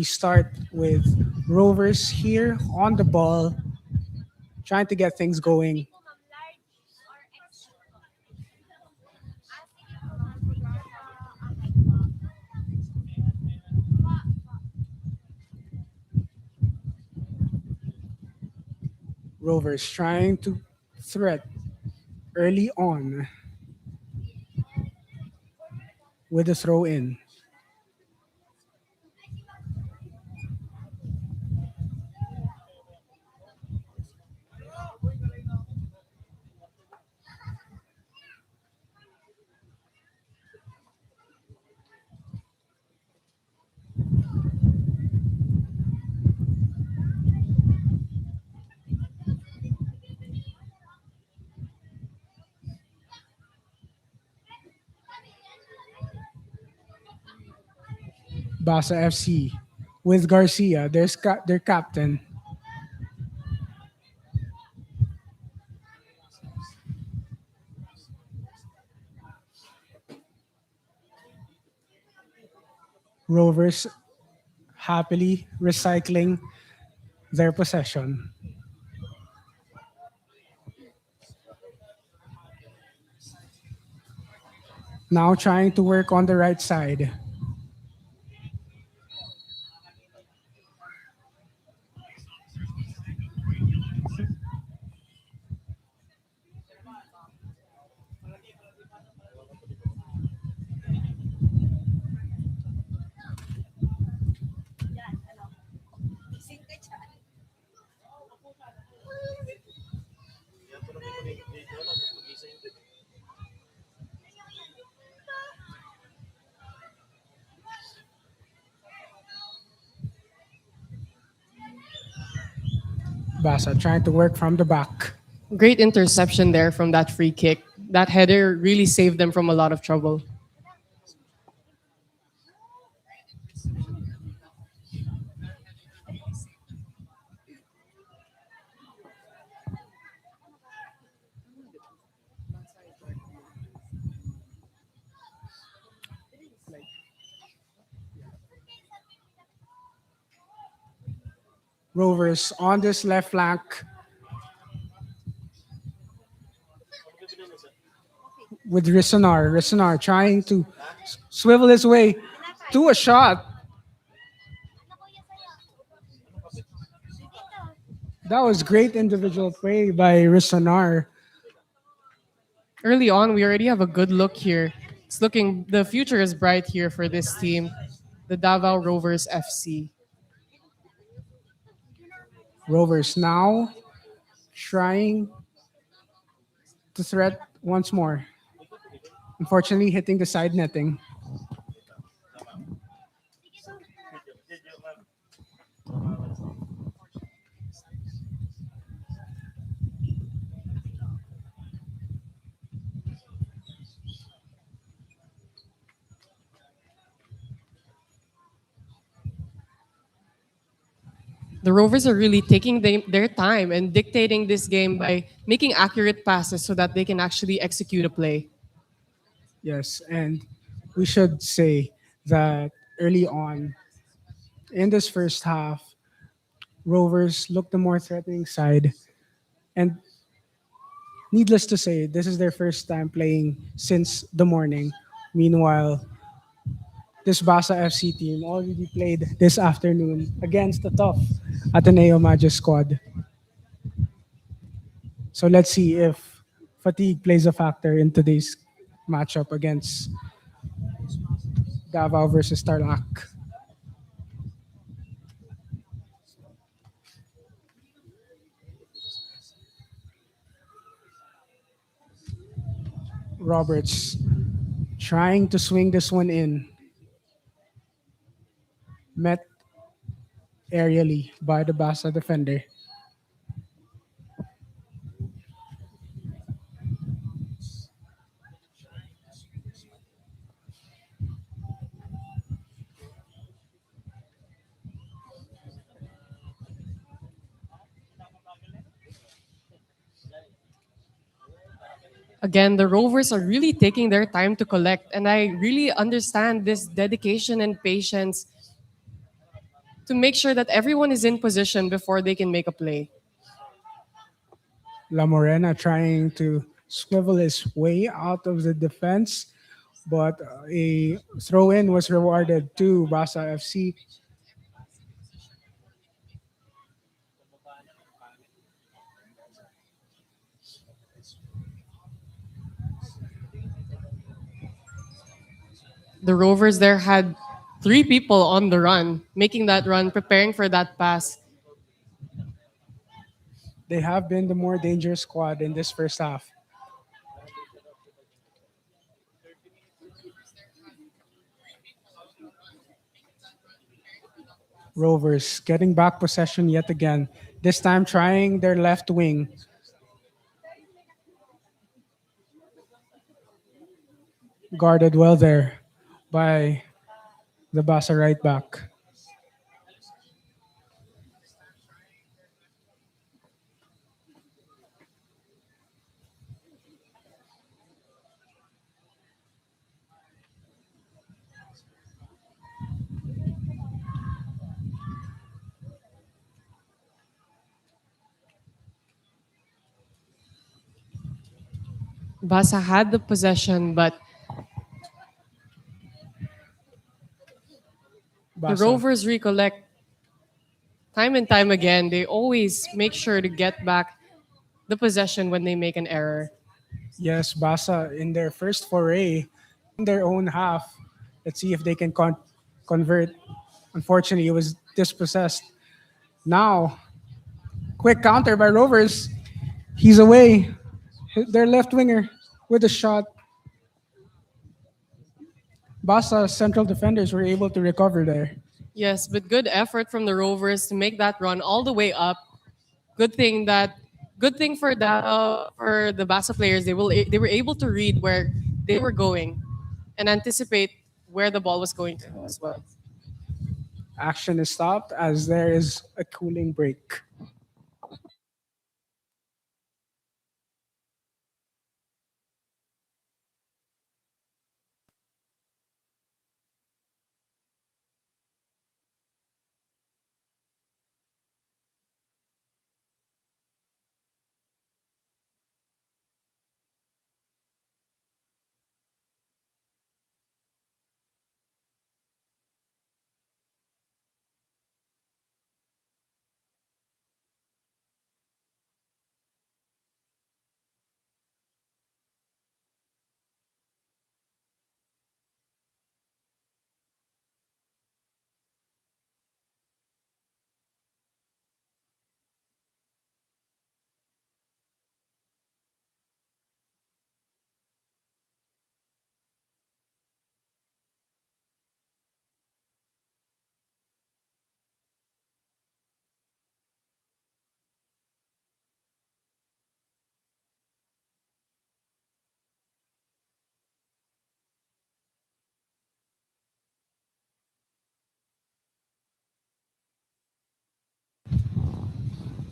start with Rovers here on the ball, trying to get things going. Rovers trying to threat early on. with a throw in. Basa FC with Garcia, their captain. Rovers happily recycling their possession. Now trying to work on the right side. Basa trying to work from the back. Great interception there from that free kick. That header really saved them from a lot of trouble. Rovers on this left flank with Risonar. Risonar trying to swivel his way to a shot. That was great individual play by Risonar. Early on, we already have a good look here. It's looking the future is bright here for this team, the Davao Rovers FC. Rovers now trying to threat once more. Unfortunately, hitting the side netting. The Rovers are really taking their time and dictating this game by making accurate passes so that they can actually execute a play. Yes, and we should say that early on in this first half, Rovers looked the more threatening side. And needless to say, this is their first time playing since the morning. Meanwhile, this Basa FC team already played this afternoon against the tough Ateneo Magic squad. So let's see if fatigue plays a factor in today's matchup against Davao versus Tarlac. Roberts trying to swing this one in. Met aerially by the Basa defender. Again, the Rovers are really taking their time to collect, and I really understand this dedication and patience to make sure that everyone is in position before they can make a play. La Morena trying to swivel his way out of the defense, but a throw in was rewarded to Basa FC. The Rovers there had three people on the run, making that run, preparing for that pass. They have been the more dangerous squad in this first half. Rovers getting back possession yet again. This time trying their left wing. Guarded well there by the Basa right back. Basa had the possession, but the Basa. Rovers recollect time and time again. They always make sure to get back the possession when they make an error. Yes, Basa in their first foray in their own half. Let's see if they can convert. Unfortunately, it was dispossessed. Now, quick counter by Rovers. He's away. Their left winger with a shot. Basa central defenders were able to recover there. Yes, but good effort from the Rovers to make that run all the way up. Good thing that good thing for the Basa players, they were able to read where they were going and anticipate where the ball was going to go as well. Action is stopped as there is a cooling break.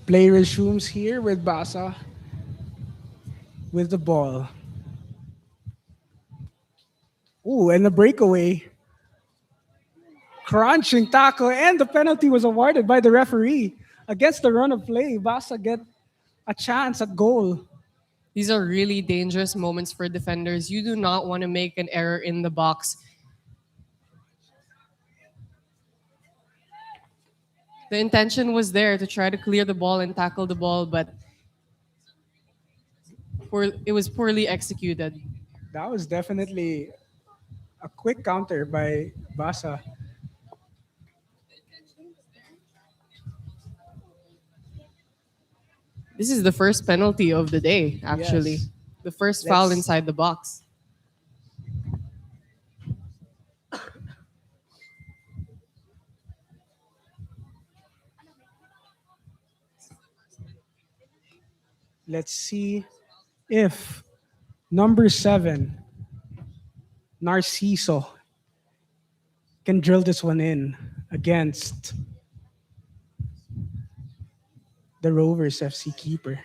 Play resumes here with Basa with the ball. Ooh, and the breakaway. Crunching tackle, and the penalty was awarded by the referee. Against the run of play, Basa get a chance at goal. These are really dangerous moments for defenders. You do not want to make an error in the box. The intention was there to try to clear the ball and tackle the ball, but it was poorly executed. That was definitely a quick counter by Basa. This is the first penalty of the day, actually. Yes. The first foul Let's inside the box. let's see if number 7, Narciso, can drill this one in against the Rovers FC keeper.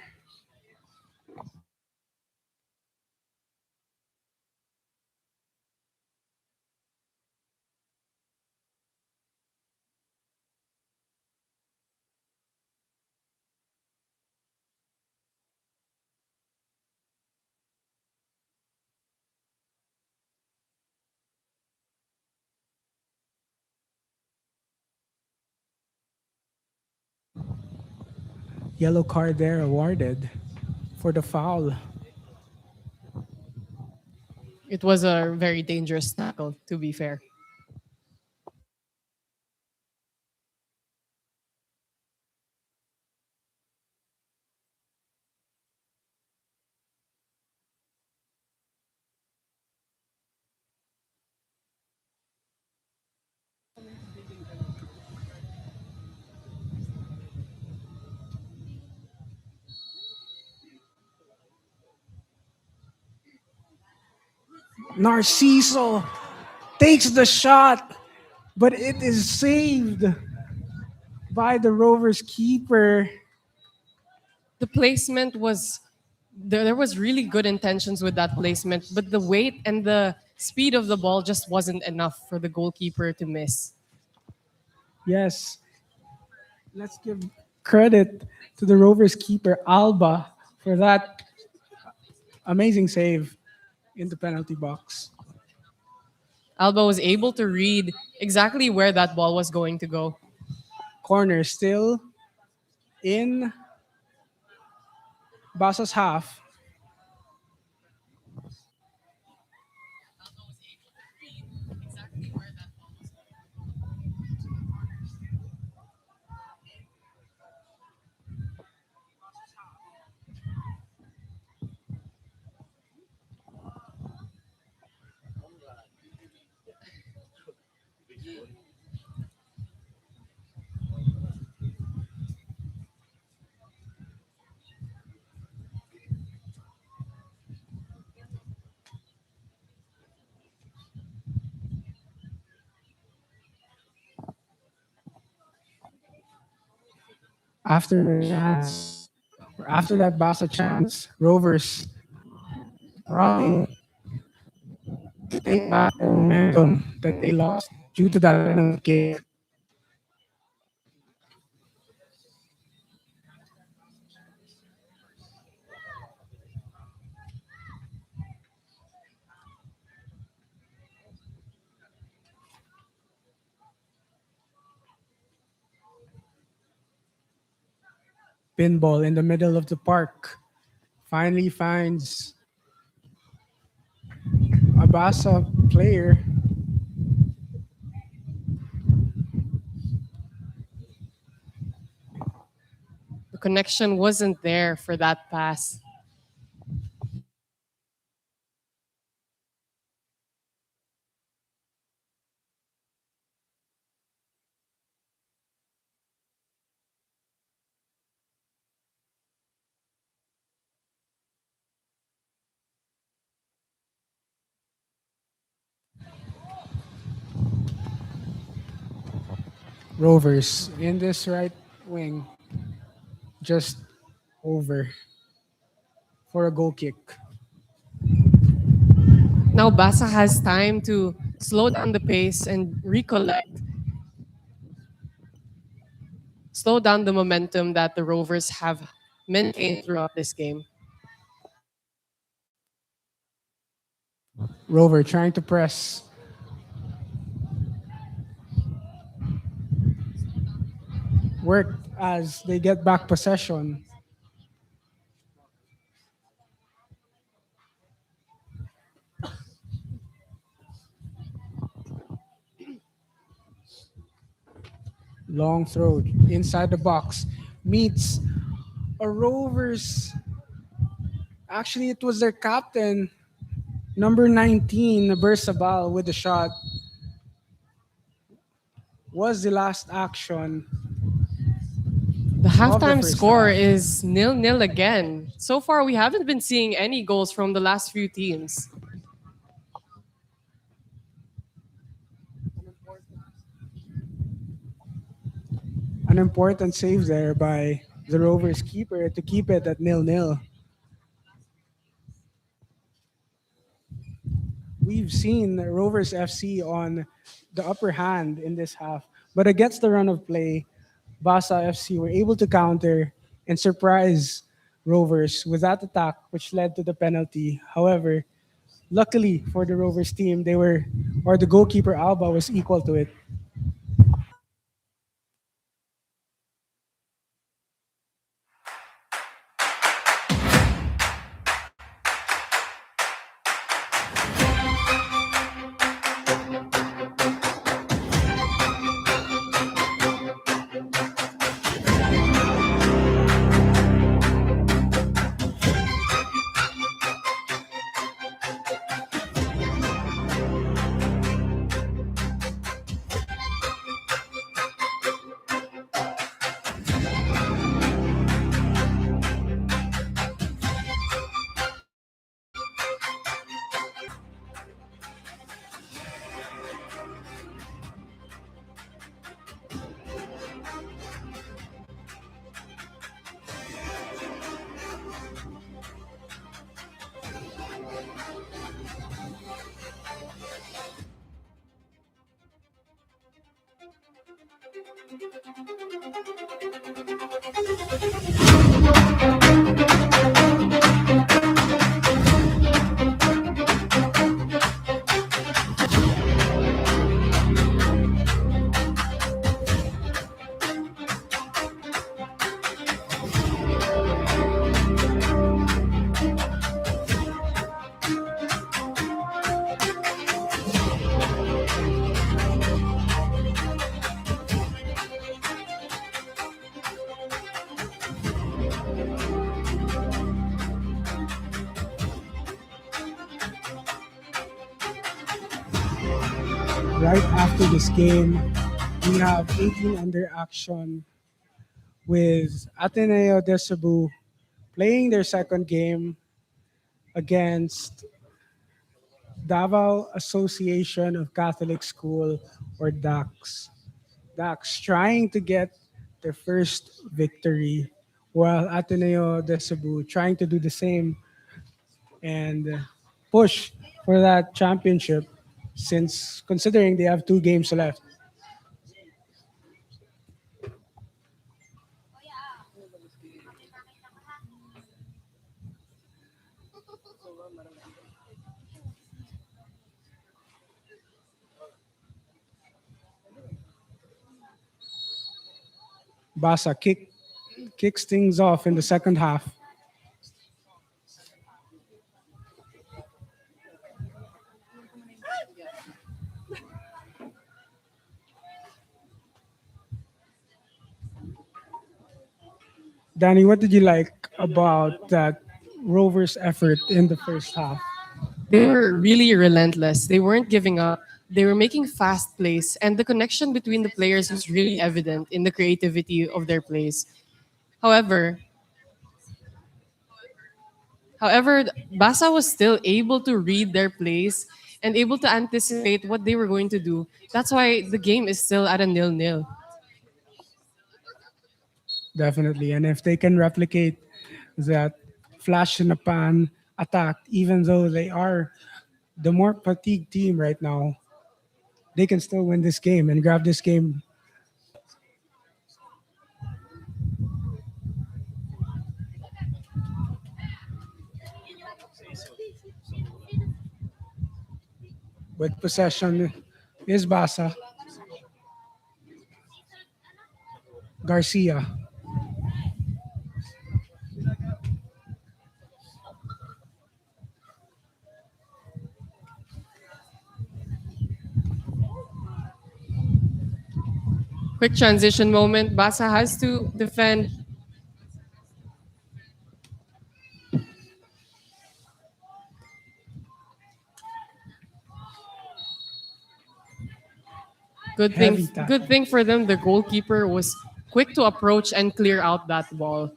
Yellow card there awarded for the foul. It was a very dangerous tackle, to be fair. Narciso takes the shot, but it is saved by the Rovers keeper. The placement was there was really good intentions with that placement, but the weight and the speed of the ball just wasn't enough for the goalkeeper to miss. Yes, let's give credit to the Rovers keeper Alba for that amazing save in the penalty box. Alba was able to read exactly where that ball was going to go. Corner still in Basa's half. After the chance, or after that Basa chance, Rovers running to take back the momentum that they lost due to that penalty kick. Pinball in the middle of the park finally finds a Basa player. The connection wasn't there for that pass. Rovers in this right wing, just over for a goal kick. Now Basa has time to slow down the pace and recollect, slow down the momentum that the Rovers have maintained throughout this game. Rover trying to press. Work as they get back possession. Long throw inside the box meets a Rovers. Actually, it was their captain, number 19, Bersabal, with the shot. Was the last action The of the halftime first score half. is 0-0 again. So far, we haven't been seeing any goals from the last few teams. An important save there by the Rovers keeper to keep it at 0-0. We've seen Rovers FC on the upper hand in this half, but against the run of play, Basa FC were able to counter and surprise Rovers with that attack, which led to the penalty. However, luckily for the Rovers team, the goalkeeper Alba was equal to it. right after this game, we have 18 under action with Ateneo de Cebu playing their second game against Davao Association of Catholic School, or DACS. DACS trying to get their first victory, while Ateneo de Cebu trying to do the same and push for that championship, since considering they have 2 games left. Basa kicks things off in the second half. Danny, what did you like about that Rovers effort in the first half? They were really relentless. They weren't giving up. They were making fast plays, and the connection between the players was really evident in the creativity of their plays. However, however, Basa was still able to read their plays and able to anticipate what they were going to do. That's why the game is still at a nil-nil. Definitely. And if they can replicate that flash in the pan attack, even though they are the more fatigued team right now, they can still win this game and grab this game with possession is Basa. Garcia. Quick transition moment. Basa has to defend. Heavy Good tackle. thing for them. The goalkeeper was quick to approach and clear out that ball.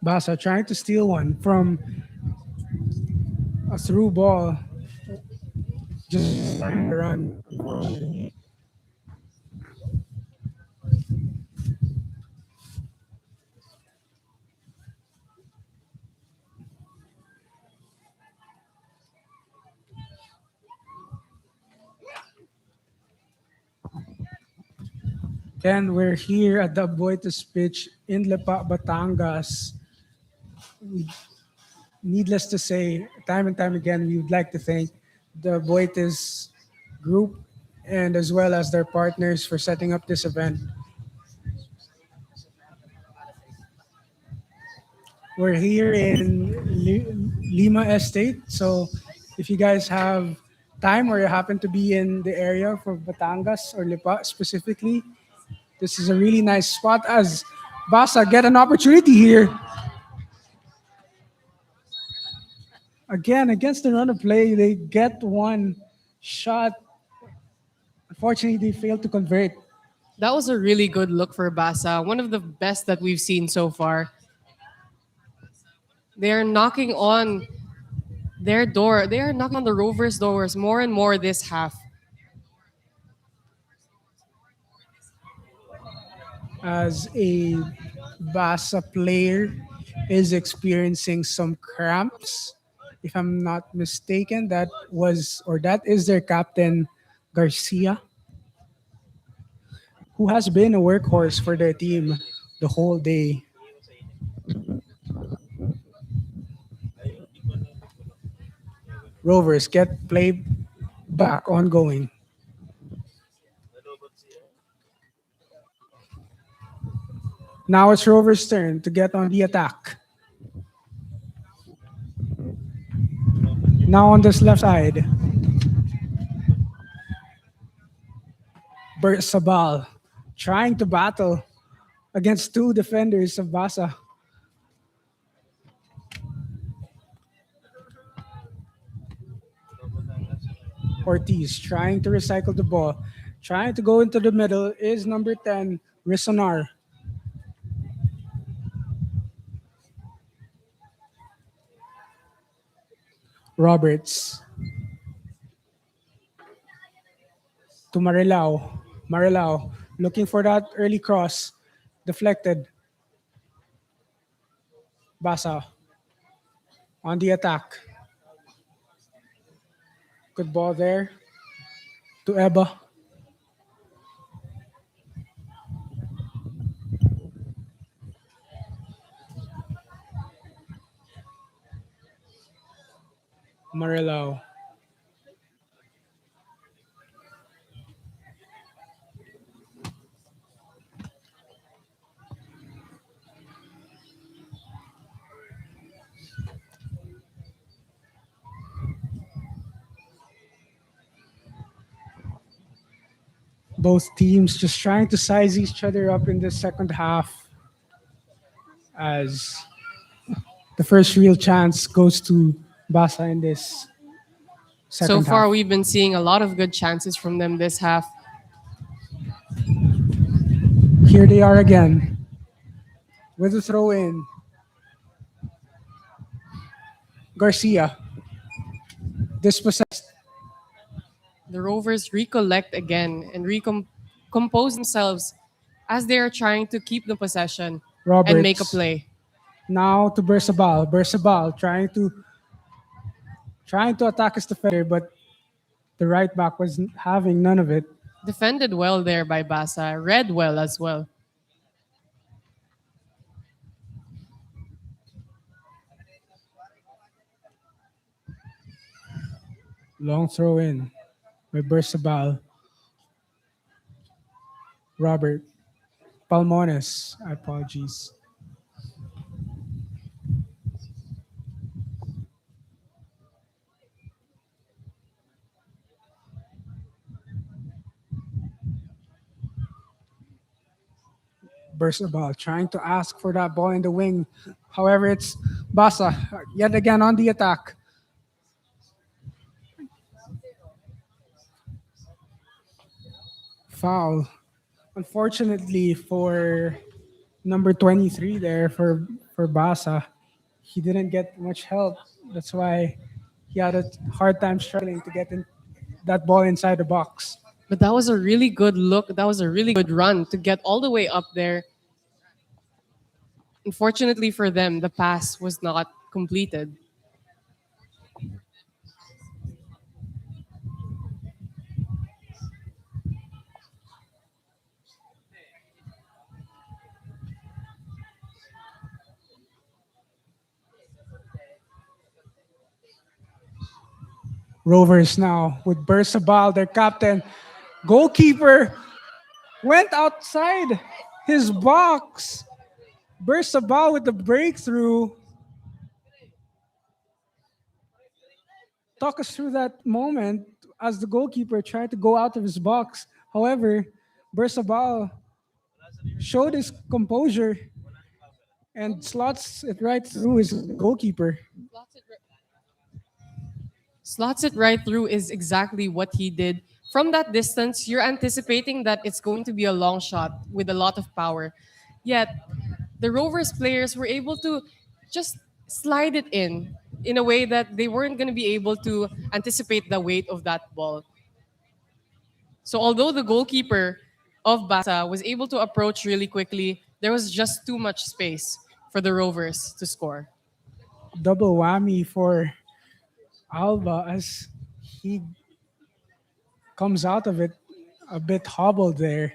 Basa trying to steal one from a through ball. Just starting to run. Then we're here at the Aboitiz pitch in Lepa, Batangas. Needless to say, time and time again, we would like to thank the Aboitiz group and as well as their partners for setting up this event. We're here in Lima Estate, so if you guys have time or you happen to be in the area for Batangas or Lipa specifically, this is a really nice spot as Basa get an opportunity here. Again, against the run of play, they get one shot. Unfortunately, they failed to convert. That was a really good look for Basa. One of the best that we've seen so far. They are knocking on their door. They are knocking on the Rovers' doors more and more this half. As a Basa player is experiencing some cramps. If I'm not mistaken, that is their captain Garcia, who has been a workhorse for their team the whole day. Rovers get play back ongoing. Now it's Rovers' turn to get on the attack. Now on this left side, Bert Sabal trying to battle against two defenders of Basa. Ortiz trying to recycle the ball. Trying to go into the middle is number 10, Risonar. Roberts to Marilao. Marilao looking for that early cross. Deflected. Basa on the attack. Good ball there to Eba. Marilao. Both teams just trying to size each other up in the second half as the first real chance goes to Basa in this So second far, half. we've been seeing a lot of good chances from them this half. Here they are again with a throw in. Garcia dispossessed. The Rovers recollect again and compose themselves as they are trying to keep the possession and make a Roberts play. now to Bersabal. Bersabal trying to attack his defender, but the right back was having none of it. Defended well there by Basa, read well as well. Long throw in by Bersabal. Robert Palmones. Apologies. Bersabal trying to ask for that ball in the wing. However, it's Basa yet again on the attack. Foul. Unfortunately for number 23 there for Basa, he didn't get much help. That's why he had a hard time struggling to get that ball inside the box. But that was a really good look. That was a really good run to get all the way up there. Unfortunately for them, the pass was not completed. Rovers now with Bersabal, their captain. Goalkeeper went outside his box. Bersabal with the breakthrough. Talk us through that moment as the goalkeeper tried to go out of his box. However, Bersabal showed his composure and slots it right through his goalkeeper. Slots it right through is exactly what he did. From that distance, you're anticipating that it's going to be a long shot with a lot of power. Yet, the Rovers players were able to just slide it in a way that they weren't going to be able to anticipate the weight of that ball. So, although the goalkeeper of Basa was able to approach really quickly, there was just too much space for the Rovers to score. Double whammy for Alba as he comes out of it a bit hobbled there.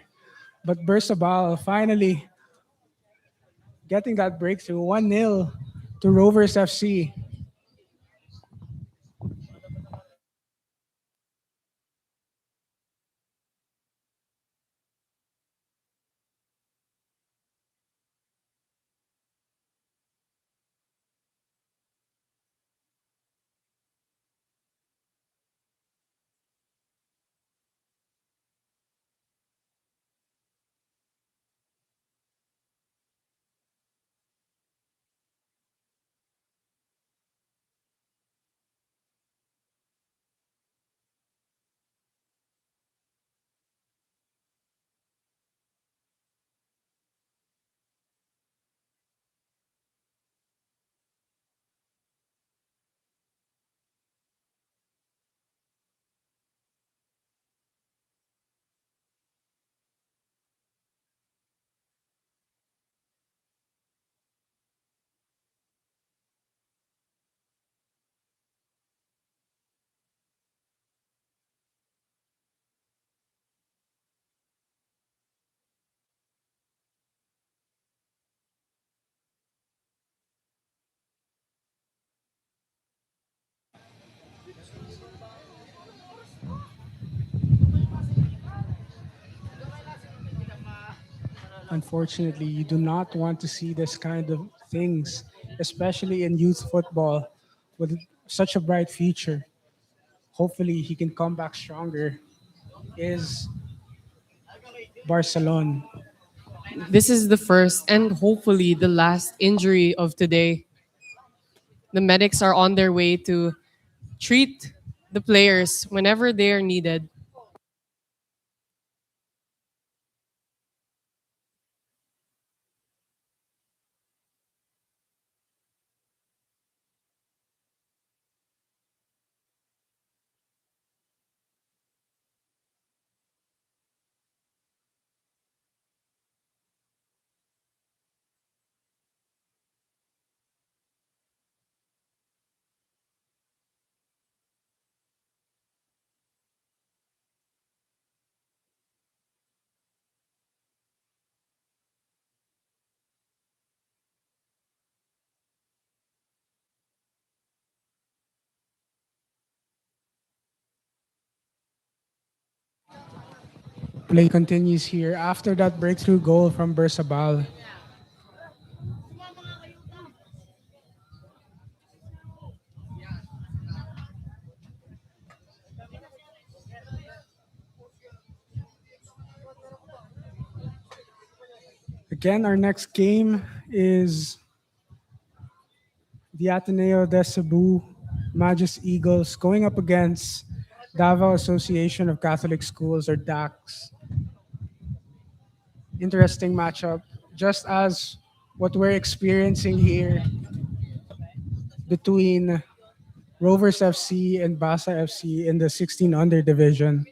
But Bersabal finally getting that breakthrough 1-0 to Rovers FC. Unfortunately, you do not want to see this kind of things, especially in youth football with such a bright future. Hopefully, he can come back stronger. Is Barcelona. This is the first and hopefully the last injury of today. The medics are on their way to treat the players whenever they are needed. Play continues here after that breakthrough goal from Bersabal. Again, our next game is the Ateneo de Cebu Magis Eagles going up against Davao Association of Catholic Schools or DACS. Interesting matchup, just as what we're experiencing here between Rovers FC and Basa FC in the 16 under division.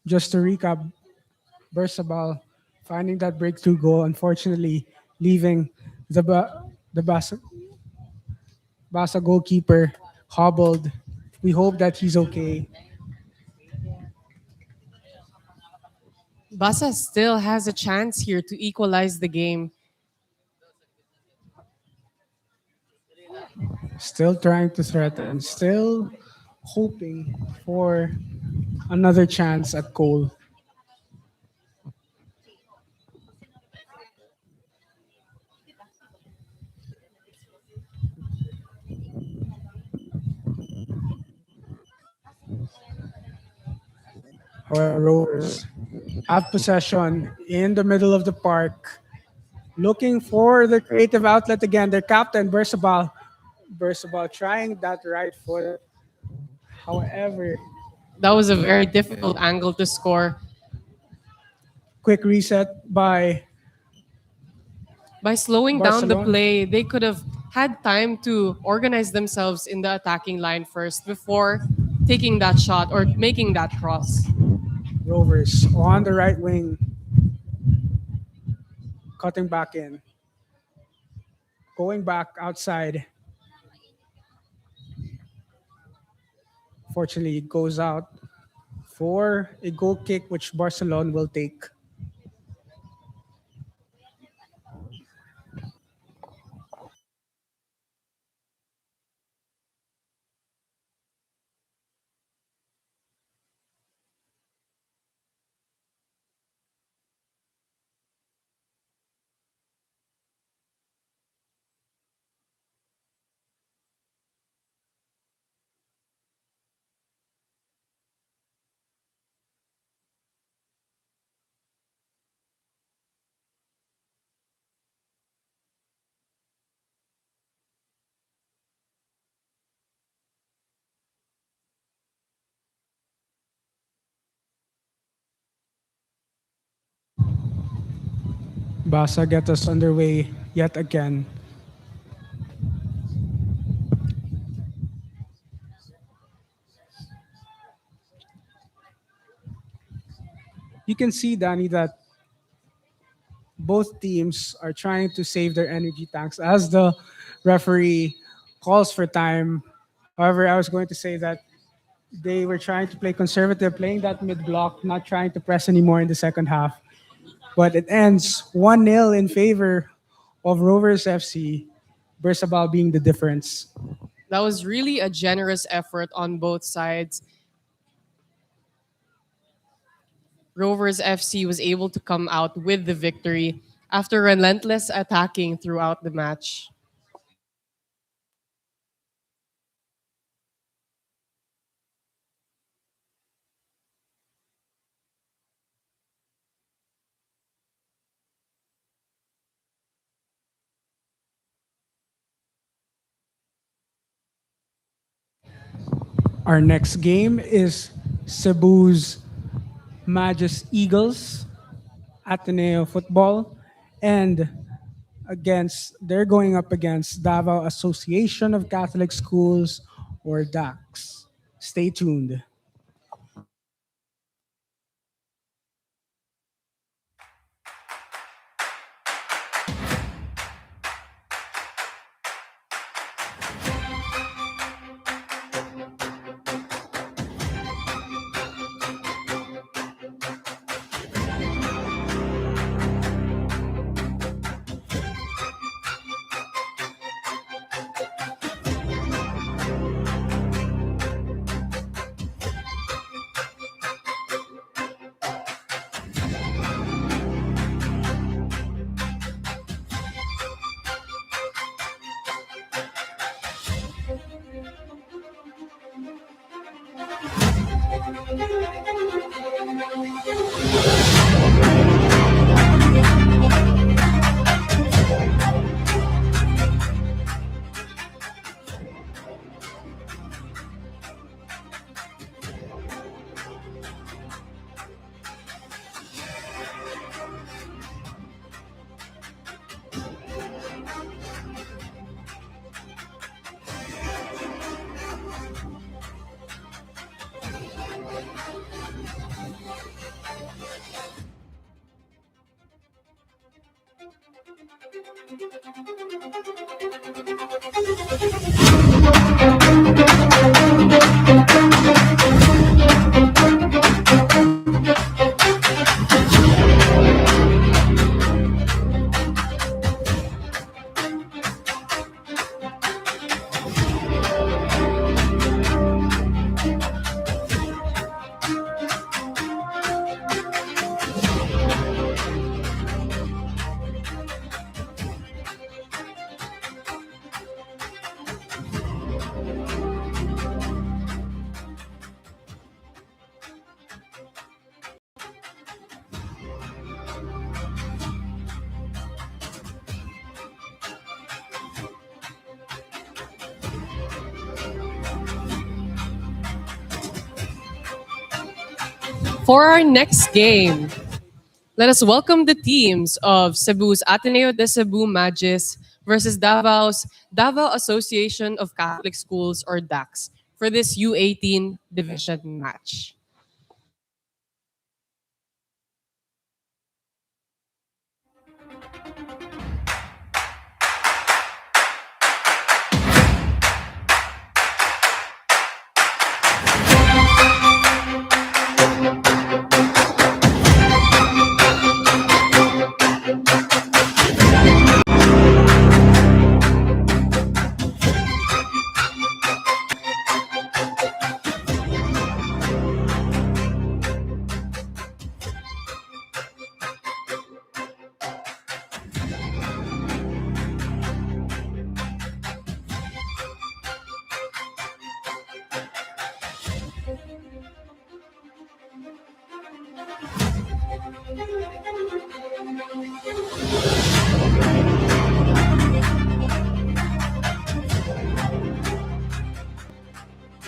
Just to recap, Bersabal finding that breakthrough goal, unfortunately leaving the Basa goalkeeper hobbled. We hope that he's okay. Basa still has a chance here to equalize the game. Still trying to threaten, still hoping for another chance at goal. However, Rovers have possession in the middle of the park, looking for the creative outlet again. Their captain, Bersabal trying that right foot. However, That was a very difficult angle to score. quick reset by By slowing down the Barcelona. play, they could have had time to organize themselves in the attacking line first before taking that shot or making that cross. Rovers on the right wing, cutting back in, going back outside. Fortunately, it goes out for a goal kick, which Barcelona will take. Basa get us underway yet again. You can see, Danny, that both teams are trying to save their energy tanks as the referee calls for time. However, I was going to say that they were trying to play conservative, playing that mid block, not trying to press anymore in the second half. But it ends 1-0 in favor of Rovers FC, Bersabal being the difference. That was really a generous effort on both sides. Rovers FC was able to come out with the victory after relentless attacking throughout the match. Our next game is Cebu's Magus Eagles, Ateneo football, and they're going up against Davao Association of Catholic Schools, or DACS. Stay tuned. For our next game, let us welcome the teams of Cebu's Ateneo de Cebu Magis versus Davao's Davao Association of Catholic Schools, or DACS, for this U18 division match.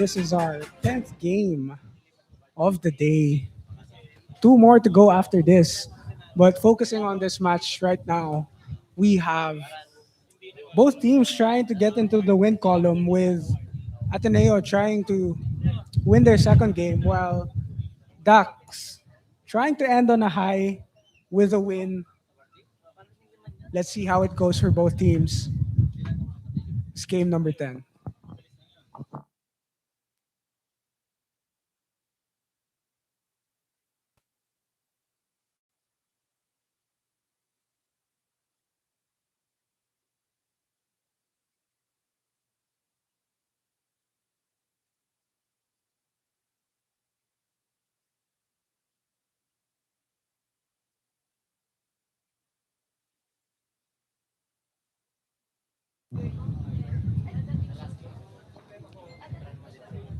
This is our 10th game of the day. Two more to go after this. But focusing on this match right now, we have both teams trying to get into the win column, with Ateneo trying to win their second game, while Ducks trying to end on a high with a win. Let's see how it goes for both teams. It's game number 10.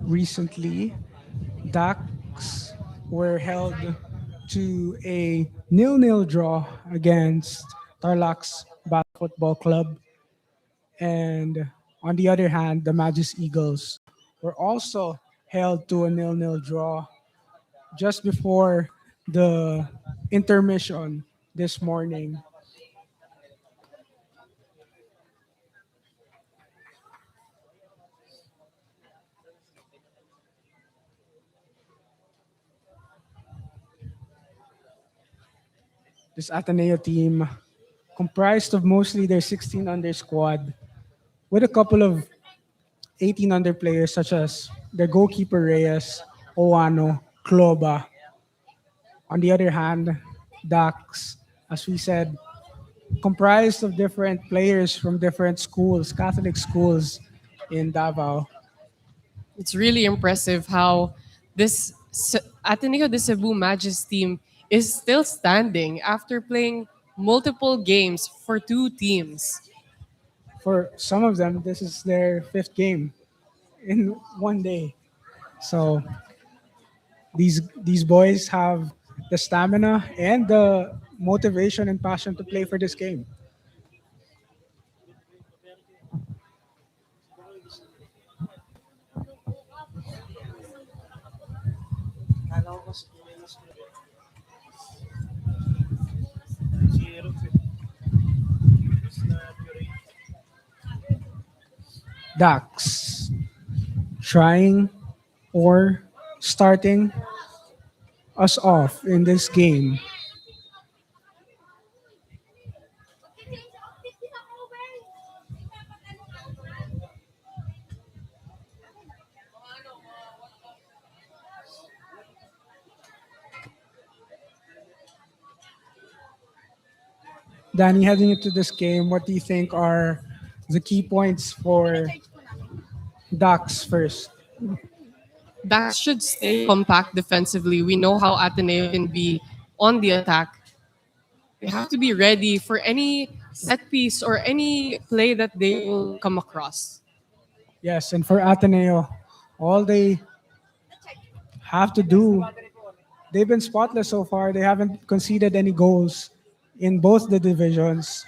Recently, Ducks were held to a nil-nil draw against Tarlac Basa Football Club. And on the other hand, the Magis Eagles were also held to a nil-nil draw just before the intermission this morning. This Ateneo team, comprised of mostly their 16 under squad, with a couple of 18 under players such as their goalkeeper Reyes, Oano, Kloba. On the other hand, Dax, as we said, comprised of different players from different schools, Catholic schools in Davao. It's really impressive how Ateneo de Cebu Magis team is still standing after playing multiple games for two teams. For some of them, this is their fifth game in one day. So these boys have the stamina and the motivation and passion to play for this game. Dax trying or starting us off in this game. Danny, heading into this game, what do you think are the key points for Dax first? That should stay compact defensively. We know how Ateneo can be on the attack. They have to be ready for any set piece or any play that they will come across. Yes, and for Ateneo, all they have to do, they've been spotless so far. They haven't conceded any goals in both the divisions.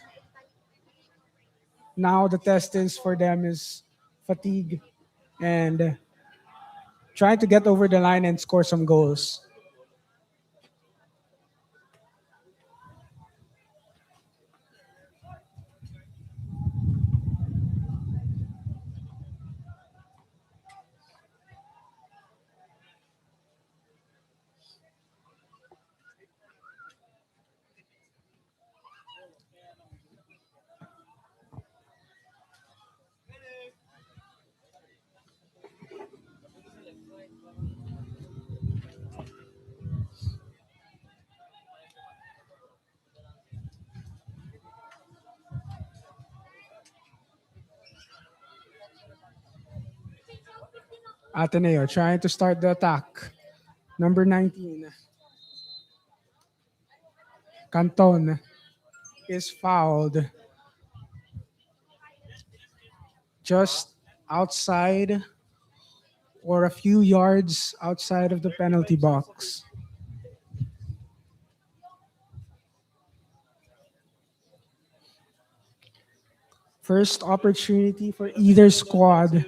Now the test is for them is fatigue and trying to get over the line and score some goals. Ateneo trying to start the attack. Number 19, Canton, is fouled just outside or a few yards outside of the penalty box. First opportunity for either squad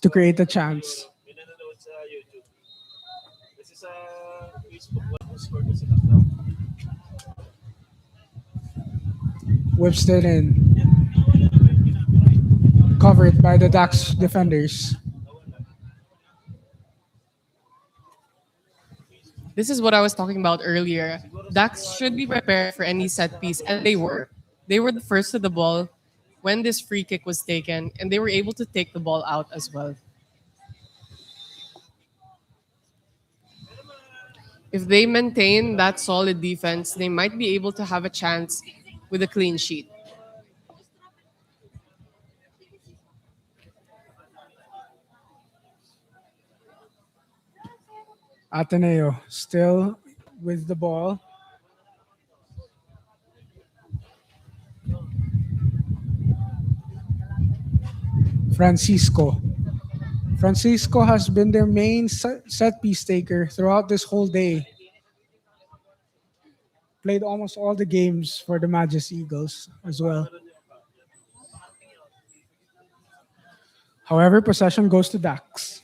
to create a chance. Whips it in. Covered by the Dax defenders. This is what I was talking about earlier. Dax should be prepared for any set piece, and they were. They were the first to the ball when this free kick was taken, and they were able to take the ball out as well. If they maintain that solid defense, they might be able to have a chance with a clean sheet. Ateneo still with the ball. Francisco. Francisco has been their main set piece taker throughout this whole day. Played almost all the games for the Magus Eagles as well. However, possession goes to Dax.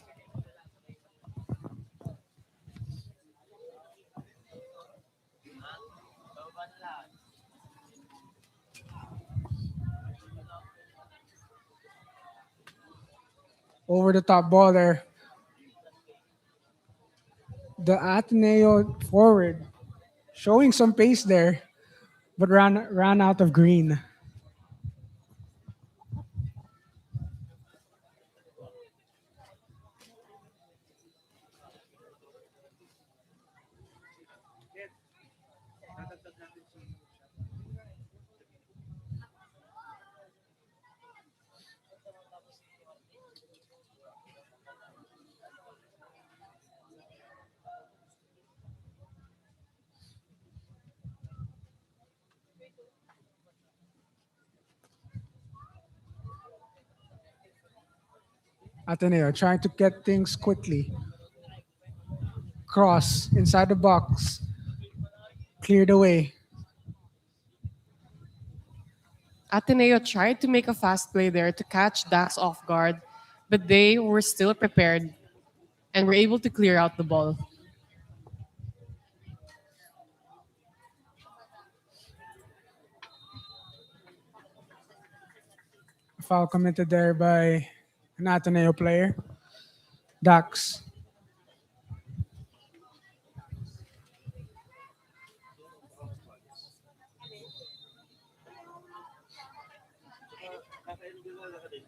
Over the top ball there. The Ateneo forward showing some pace there, but ran out of green. Ateneo trying to get things quickly. Cross inside the box. Cleared away. Ateneo tried to make a fast play there to catch Dax off guard, but they were still prepared and were able to clear out the ball. Foul committed there by an Ateneo player. Dax.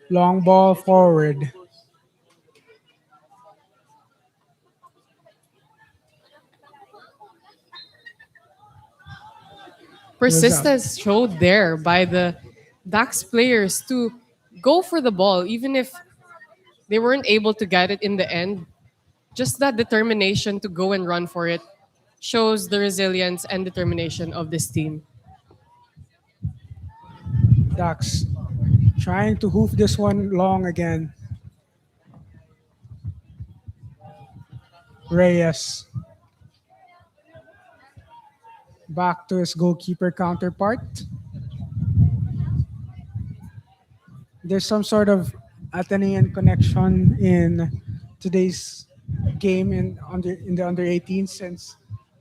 Long ball forward. Was up. Persistence showed there by the Dax players to go for the ball, even if they weren't able to get it in the end. Just that determination to go and run for it shows the resilience and determination of this team. Dax trying to hoof this one long again. Reyes. Back to his goalkeeper counterpart. There's some sort of Atenean connection in today's game in the under 18, since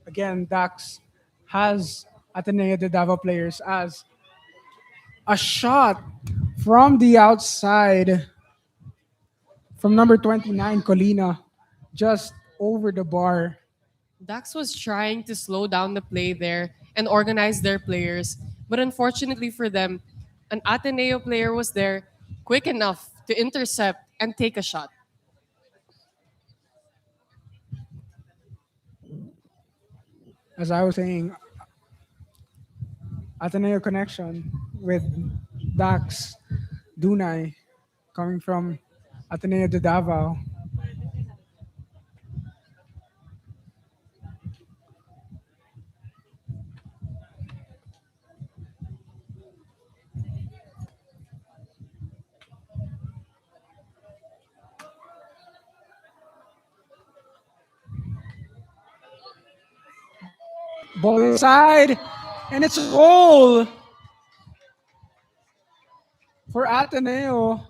again Dax has Ateneo de Davao players as a shot from the outside from number 29 Colina, just over the bar. Dax was trying to slow down the play there and organize their players, but unfortunately for them, an Ateneo player was there quick enough to intercept and take a shot. As I was saying, Ateneo connection with Dax Dunay coming from Ateneo de Davao. Ball inside, and it's a goal for Ateneo.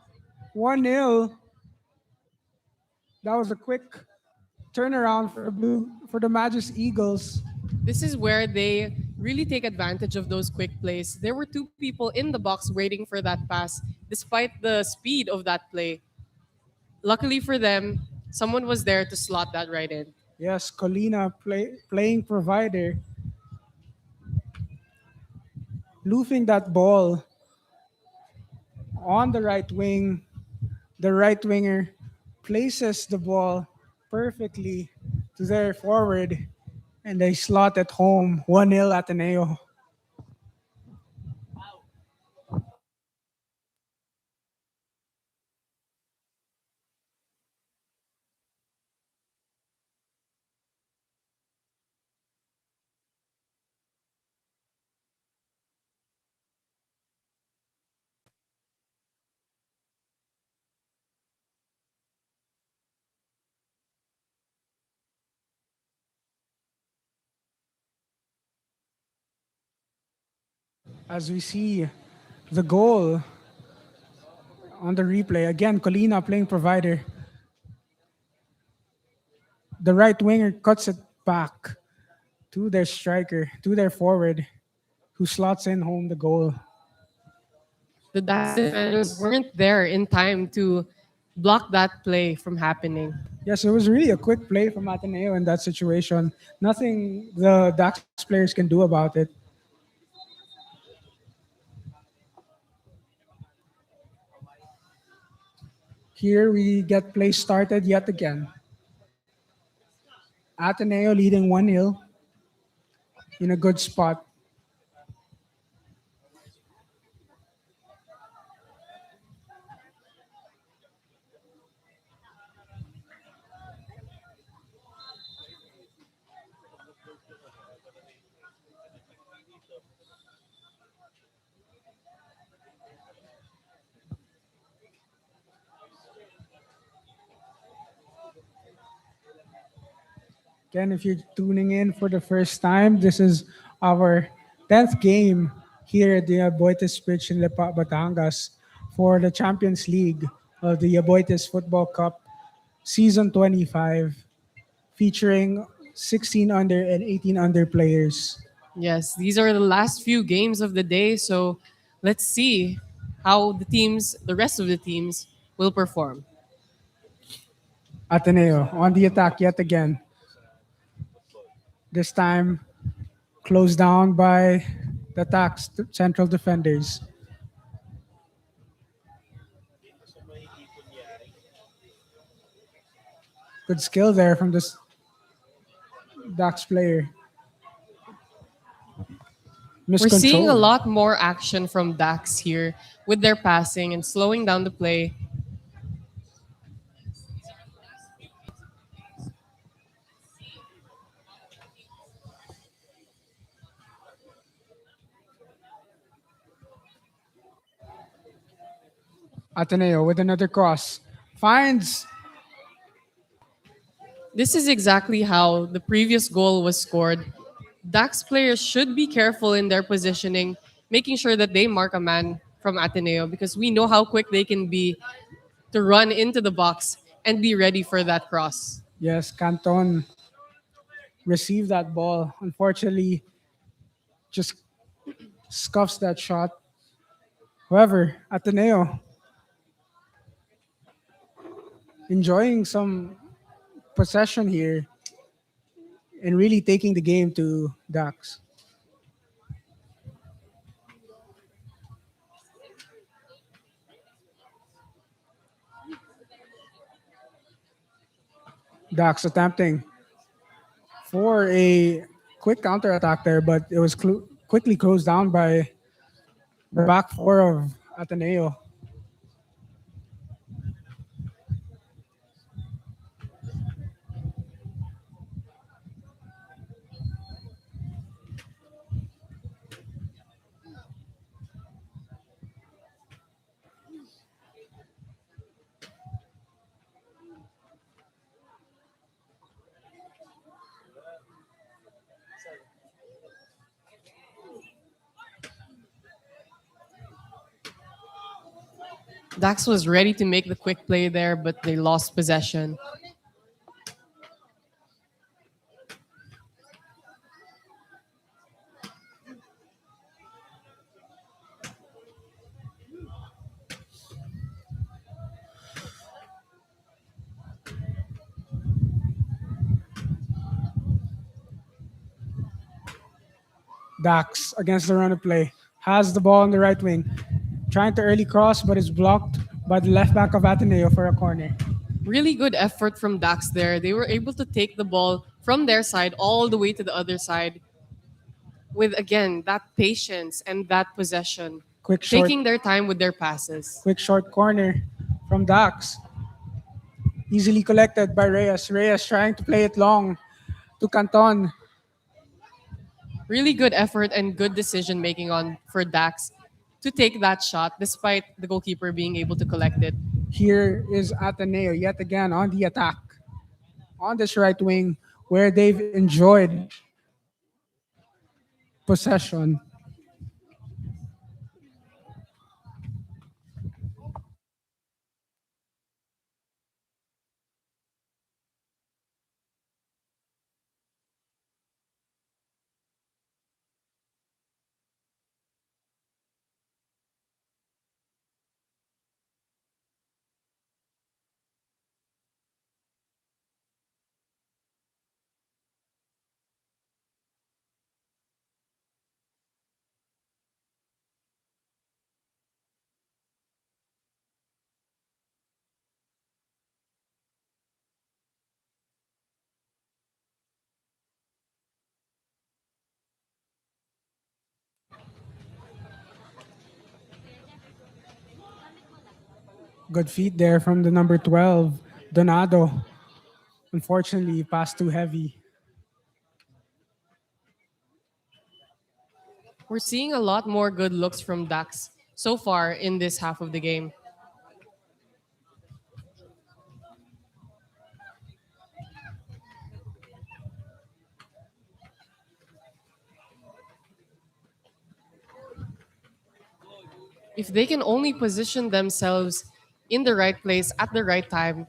1-0. That was a quick turnaround for the Magus Eagles. This is where they really take advantage of those quick plays. There were two people in the box waiting for that pass, despite the speed of that play. Luckily for them, someone was there to slot that right in. Yes, Colina playing provider, loofing that ball on the right wing. The right winger places the ball perfectly to their forward, and they slot at home. 1-0 Ateneo. As we see the goal on the replay, again, Colina playing provider. The right winger cuts it back to their striker, to their forward, who slots in home the goal. The Dax defenders weren't there in time to block that play from happening. Yes, it was really a quick play from Ateneo in that situation. Nothing the Dax players can do about it. Here we get play started yet again. Ateneo leading 1-0 in a good spot. Again, if you're tuning in for the first time, this is our 10th game here at the Aboitiz pitch in Lepa, Batangas for the Champions League of the Aboitiz Football Cup Season 25, featuring 16 under and 18 under players. Yes, these are the last few games of the day, so let's see how the rest of the teams, will perform. Ateneo on the attack yet again. This time closed down by the Tax central defenders. Good skill there from this Dax player. We're seeing a Miscontrol. lot more action from Dax here with their passing and slowing down the play. Ateneo with another cross. Finds This is exactly how the previous goal was scored. Dax players should be careful in their positioning, making sure that they mark a man from Ateneo because we know how quick they can be to run into the box and be ready for that cross. yes, Canton received that ball. Unfortunately, just scuffs that shot. However, Ateneo enjoying some possession here and really taking the game to Dax. Dax attempting for a quick counter attack there, but it was quickly closed down by the back four of Ateneo. Dax was ready to make the quick play there, but they lost possession. Dax against the run of play. Has the ball on the right wing. Trying to early cross, but is blocked by the left back of Ateneo for a corner. Really good effort from Dax there. They were able to take the ball from their side all the way to the other side with, again, that patience and that possession, Quick short, taking their time with their passes. quick short corner from Dax. Easily collected by Reyes. Reyes trying to play it long to Canton. Really good effort and good decision making on for Dax to take that shot despite the goalkeeper being able to collect it. Here is Ateneo yet again on the attack. On this right wing where they've enjoyed possession. Good feet there from the number 12, Donado. Unfortunately, passed too heavy. We're seeing a lot more good looks from Dax so far in this half of the game. If they can only position themselves in the right place at the right time,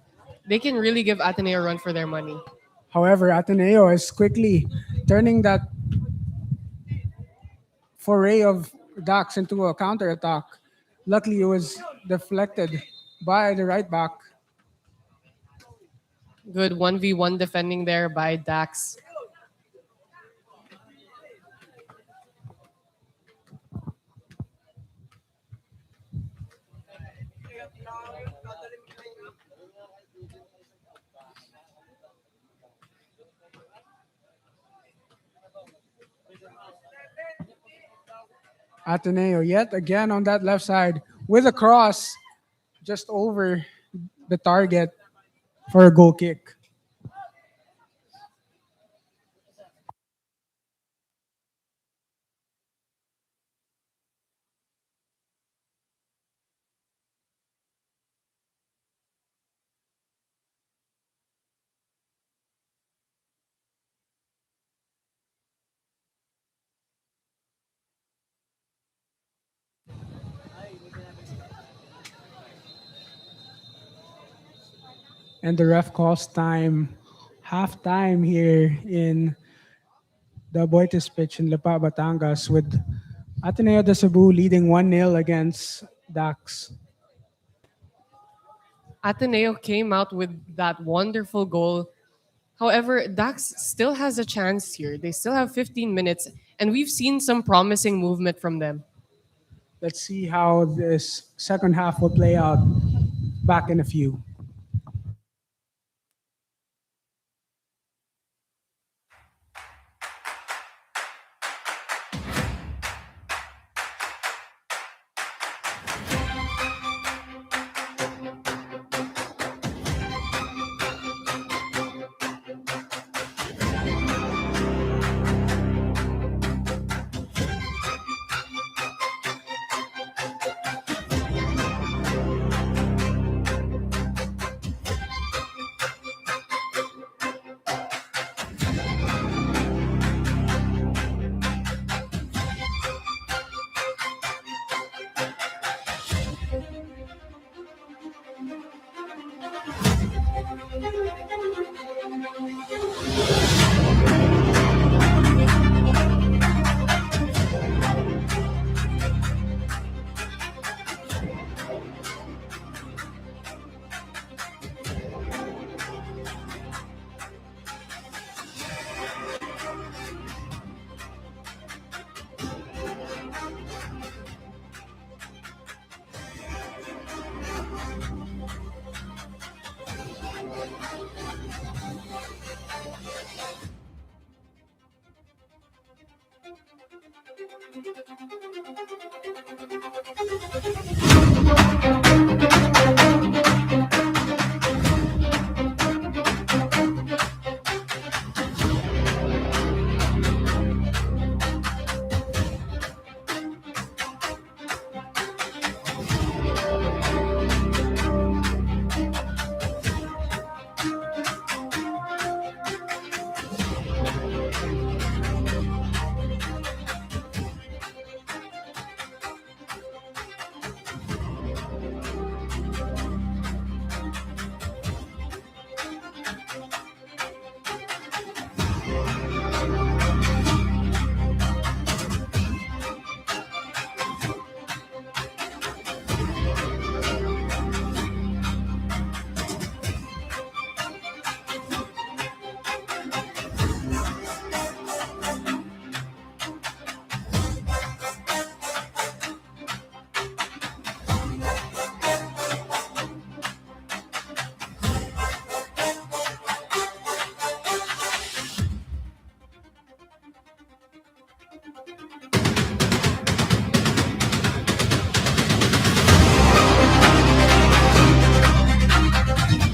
they can really give Ateneo a run for their money. However, Ateneo is quickly turning that foray of Dax into a counterattack. Luckily, it was deflected by the right back. Good 1v1 defending there by Dax. Ateneo yet again on that left side with a cross just over the target for a goal kick. And the ref calls time, half time here in the Aboitiz pitch in Lipa, Batangas, with Ateneo de Cebu leading 1-0 against Dax. Ateneo came out with that wonderful goal. However, Dax still has a chance here. They still have 15 minutes, and we've seen some promising movement from them. Let's see how this second half will play out back in a few.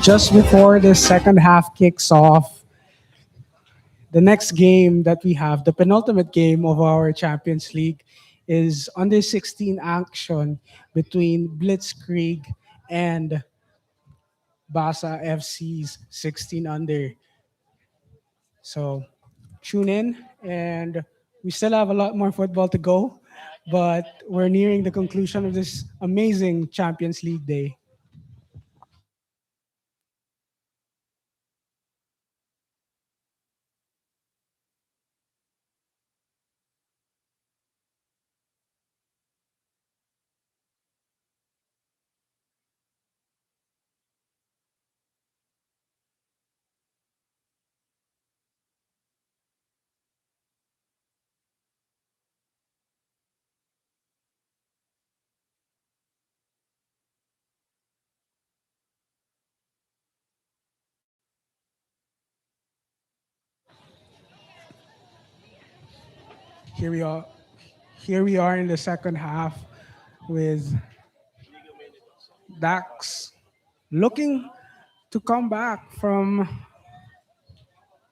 just before the second half kicks off, the next game that we have, the penultimate game of our Champions League, is under 16 action between Blitzkrieg and Basa FC's 16 under. So tune in, and we still have a lot more football to go, but we're nearing the conclusion of this amazing Champions League day. Here we are. Here we are in the second half with Dax looking to come back from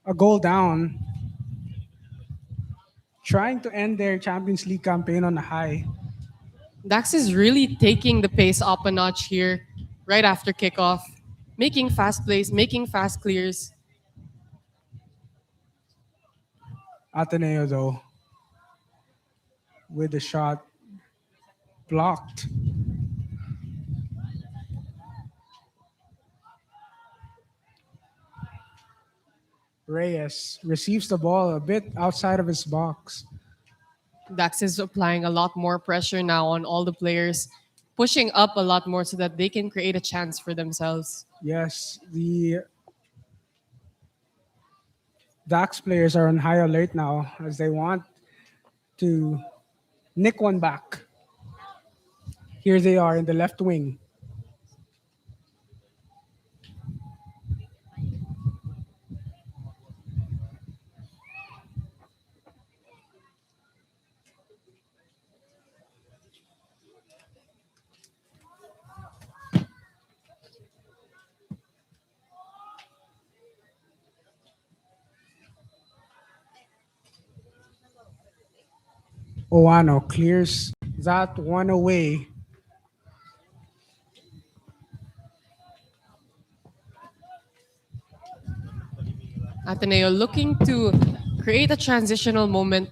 a goal down, trying to end their Champions League campaign on a high. Dax is really taking the pace up a notch here right after kickoff, making fast plays, making fast clears. Ateneo, though, with the shot blocked. Reyes receives the ball a bit outside of his box. Dax is applying a lot more pressure now on all the players, pushing up a lot more so that they can create a chance for themselves. Yes, the Dax players are on high alert now as they want to nick one back. Here they are in the left wing. Oano clears that one away. Ateneo looking to create a transitional moment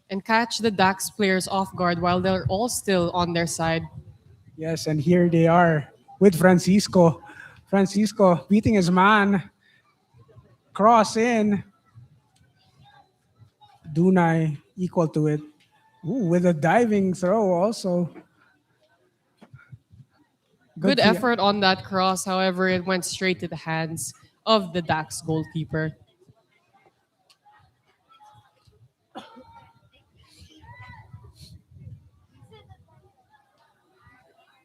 and catch the Dax players off guard while they're all still on their side. Yes, and here they are with Francisco. Francisco beating his man. Cross in. Dunay equal to it. Ooh, with a diving throw also. Good Good P- effort on that cross, however, it went straight to the hands of the Dax goalkeeper.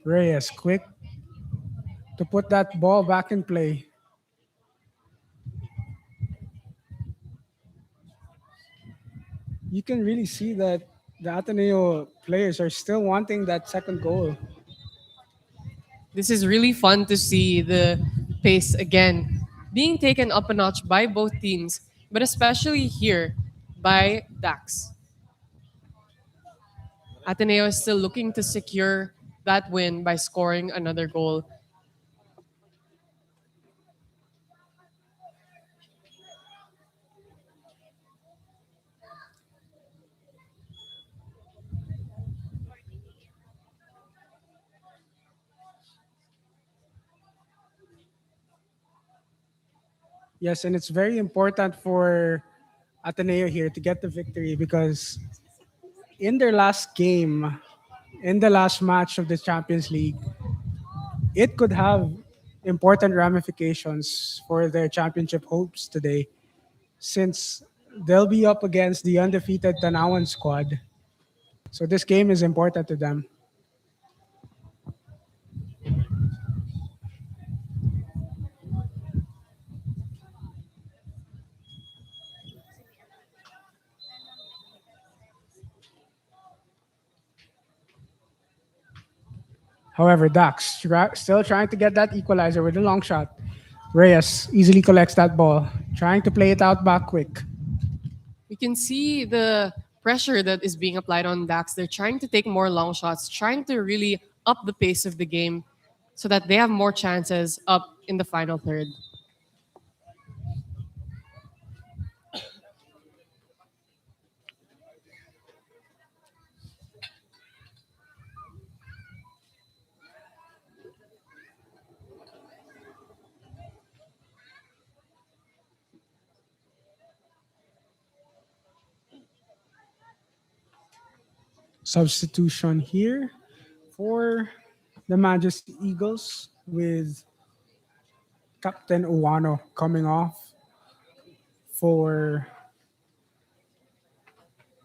Reyes quick to put that ball back in play. You can really see that the Ateneo players are still wanting that second goal. This is really fun to see the pace again being taken up a notch by both teams, but especially here by Dax. Ateneo is still looking to secure that win by scoring another goal. Yes, and it's very important for Ateneo here to get the victory because in their last game, in the last match of the Champions League, it could have important ramifications for their championship hopes today since they'll be up against the undefeated Tanawan squad. So this game is important to them. However, Dax still trying to get that equalizer with a long shot. Reyes easily collects that ball, trying to play it out back quick. We can see the pressure that is being applied on Dax. They're trying to take more long shots, trying to really up the pace of the game so that they have more chances up in the final third. Substitution here for the Majesty Eagles with Captain Uwano coming off for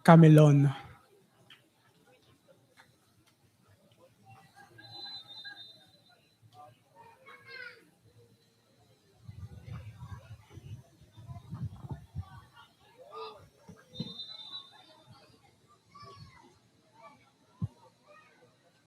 Camilon.